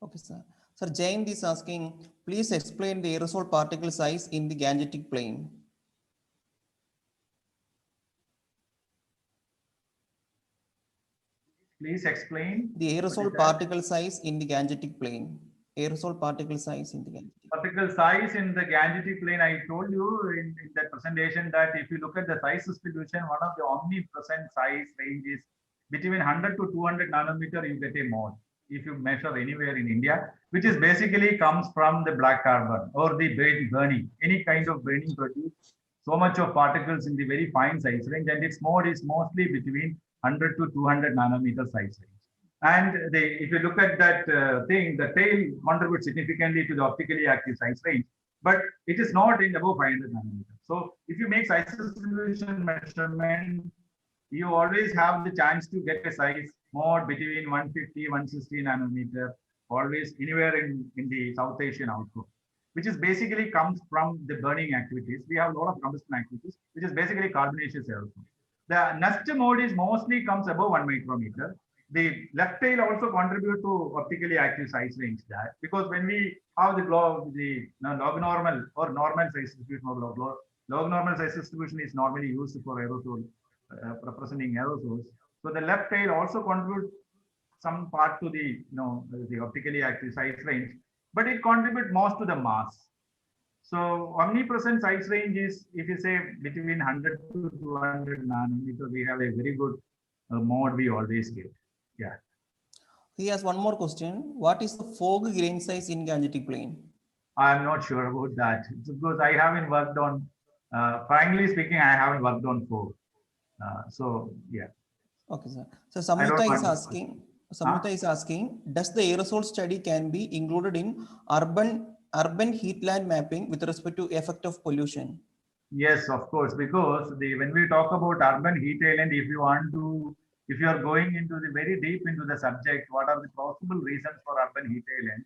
Okay, sir. Sir, Jayant is asking, please explain the aerosol particle size in the gangetic plane. Please explain. The aerosol particle size in the gangetic plane. Aerosol particle size in the gangetic. Particle size in the gangetic plane, I told you in that presentation that if you look at the size distribution, one of the omnipresent size range is between 100 to 200 nanometer, you get a mole. if you measure anywhere in India, which is basically comes from the black carbon or the burning, any kind of burning produce so much of particles in the very fine size range, and its mode is mostly between 100 to 200 nanometer size range. And if you look at that thing, the tail contributes significantly to the optically active size range, but it is not in above 500 nanometers. So if you make size distribution measurement, you always have the chance to get a size mode between 150, 160 nanometer, always anywhere in the South Asian output, which is basically comes from the burning activities. We have a lot of combustion activities, which is basically carbonaceous aerosol. The nest mode is mostly comes above 1 micrometer. The left tail also contribute to optically active size range there, because when we have the log normal or normal size distribution or log normal size distribution is normally used for aerosol, representing aerosols. So the left tail also contributes some part to the the optically active size range, but it contributes most to the mass. So omnipresent size range is, if you say between 100 to 200 nanometer, we have a very good mode we always get. Yeah. He has one more question. What is the fog grain size in Gangetic plane? I'm not sure about that. It's because I haven't worked on, frankly speaking, I haven't worked on fog. So yeah. Okay, sir. So Samyuta is asking, does the aerosol study can be included in urban heatland mapping with respect to effect of pollution? Yes, of course, because when we talk about urban heat island, if you are going into the very deep into the subject, what are the possible reasons for urban heat island?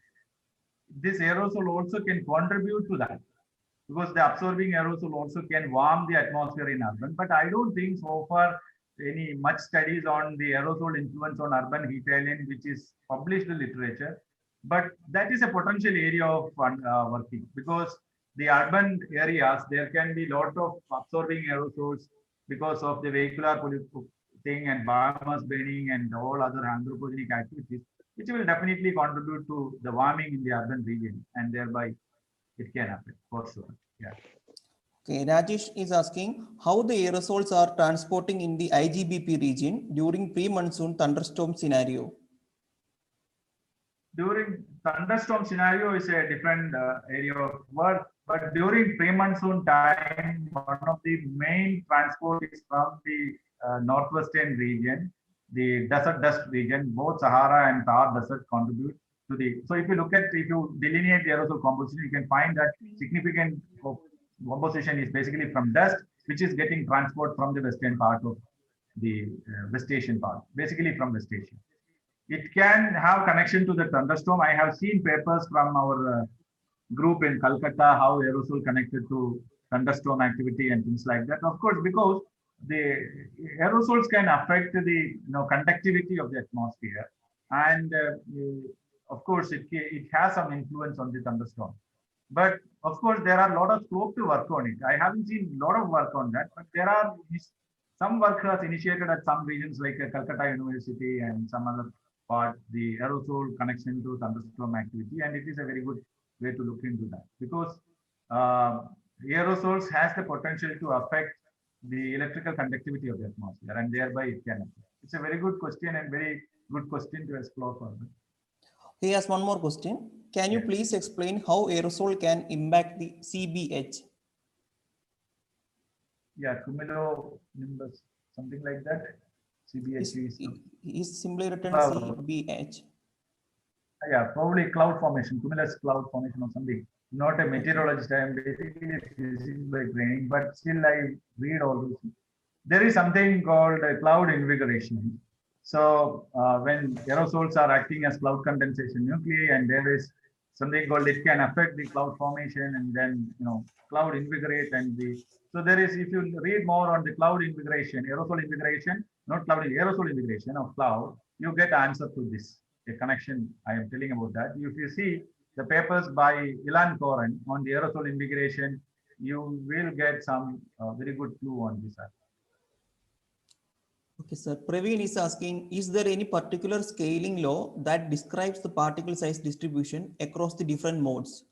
This aerosol also can contribute to that, because the absorbing aerosol also can warm the atmosphere in urban. But I don't think so far any much studies on the aerosol influence on urban heat island, which is published in literature. But that is a potential area of working, because the urban areas, there can be a lot of absorbing aerosols because of the vehicular thing and biomass burning and all other anthropogenic activities, which will definitely contribute to the warming in the urban region, and thereby it can happen for sure. Yeah. Okay, Rajesh is asking how the aerosols are transporting in the IGBP region during pre-monsoon thunderstorm scenario. During thunderstorm scenario is a different area of work, but during pre-monsoon time, one of the main transport is from the northwestern region, the desert dust region. Both Sahara and Thar Desert contribute to the. So if you delineate the aerosol composition, you can find that significant composition is basically from dust, which is getting transport from the western part of the West Asian part, basically from West Asia. It can have connection to the thunderstorm. I have seen papers from our group in Calcutta, how aerosol connected to thunderstorm activity and things like that. Of course, because the aerosols can affect the conductivity of the atmosphere, and of course it has some influence on the thunderstorm. But of course, there are a lot of scope to work on it. I haven't seen a lot of work on that, but there are some work has initiated at some regions like Calcutta University and some other part, the aerosol connection to thunderstorm activity, and it is a very good way to look into that, because aerosols has the potential to affect the electrical conductivity of the atmosphere, and thereby it can affect. It's a very good question and very good question to explore further. He has one more question. Can you please explain how aerosol can impact the CBH? Yeah, cumulonimbus, something like that. CBH is simply written CBH. Yeah, probably cloud formation, cumulus cloud formation or something. Not a meteorologist, I am basically a physics by training, but still I read all this. There is something called cloud invigoration. So when aerosols are acting as cloud condensation nuclei, and there is something called, it can affect the cloud formation, and then cloud invigorate, and so there is, if you read more on the cloud invigoration, aerosol invigoration, not cloud, aerosol invigoration of cloud, you get answer to this, a connection I am telling about that. If you see the papers by Ilan Koren on the aerosol invigoration, you will get some very good clue on this. Okay, sir. Praveen is asking, is there any particular scaling law that describes the particle size distribution across the different modes?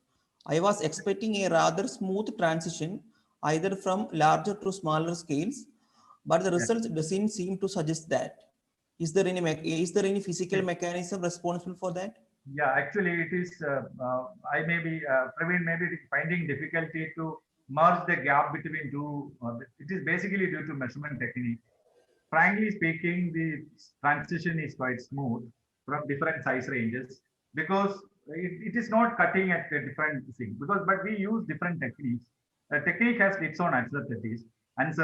I was expecting a rather smooth transition, either from larger to smaller scales, but the results doesn't seem to suggest that. Is there any physical mechanism responsible for that? Yeah, actually it is, I may be, Praveen may be finding difficulty to merge the gap between two, it is basically due to measurement technique. Frankly speaking, the transition is quite smooth from different size ranges because it is not cutting at a different thing, but we use different techniques. The technique has its own uncertainties. And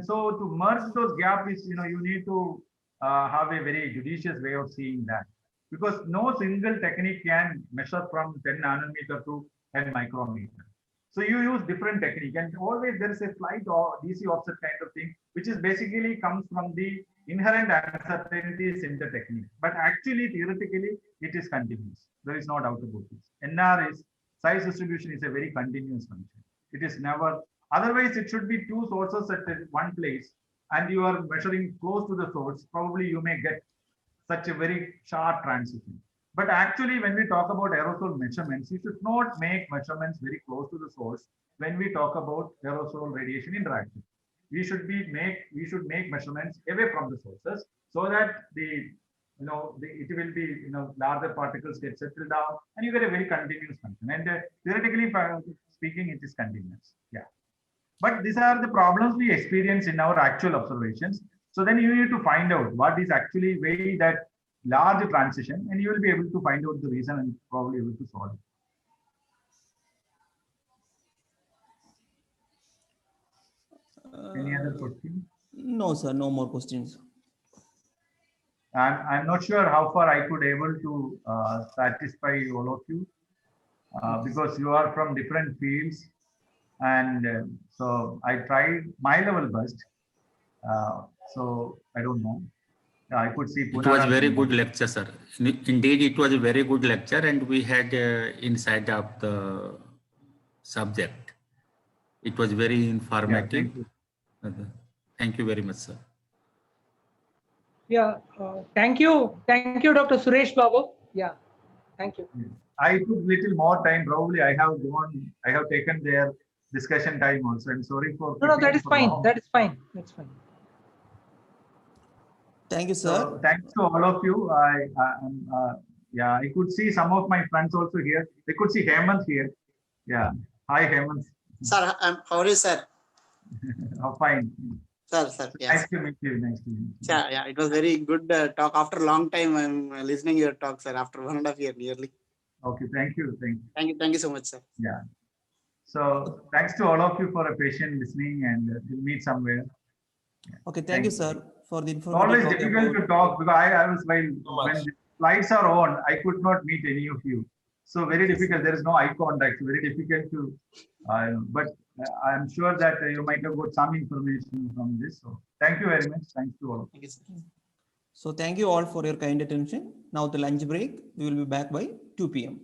so to merge those gaps is, you need to have a very judicious way of seeing that, because no single technique can measure from 10 nanometer to 10 micrometer. So you use different technique, and always there is a slight or DC offset kind of thing, which is basically comes from the inherent uncertainties in the technique. But actually, theoretically, it is continuous. There is no doubt about this. NR is size distribution is a very continuous function. It is never, otherwise it should be two sources at one place, and you are measuring close to the source. Probably you may get such a very sharp transition. But actually, when we talk about aerosol measurements, you should not make measurements very close to the source when we talk about aerosol radiation interaction. We should make measurements away from the sources so that it will be, larger particles get settled down and you get a very continuous function. And theoretically speaking, it is continuous. Yeah. But these are the problems we experience in our actual observations. So then you need to find out what is actually very that large transition, and you will be able to find out the reason and probably able to solve it. Any other question? No, sir. No more questions. I'm not sure how far I could able to satisfy all of you because you are from different fields, and so I tried my level best. So I don't know. I could see. It was very good lecture, sir. Indeed, it was a very good lecture, and we had insight of the subject. It was very informative. Yeah, thank you very much, sir. Yeah, thank you, Dr. Suresh Babu. Yeah, thank you. I took little more time. Probably I have taken their discussion time also. I'm sorry for. No, that is fine. That is fine. That's fine. Thank you, sir. So, thanks to all of you. I could see some of my friends also here. They could see Hemant here. Yeah. Hi, Hemant. Sir, how are you, sir? Oh, fine. Sir, yes. Nice to meet you. Nice to meet you. Yeah, it was very good talk. After a long time, I'm listening your talk, sir. After 1.5 years, nearly. Okay, thank you. Thank you so much, sir. Yeah. So thanks to all of you for a patient listening, and we'll meet somewhere. Okay, thank you, sir, for the It's always information. difficult to talk because I was when the slides are on, I could not meet any of you. So very difficult. There is no eye contact. Very difficult to. But I'm sure that you might have got some information from this. So thank you very much. Thanks to all. Thank you, sir. So thank you all for your kind attention. Now the lunch break. We will be back by 2 p.m.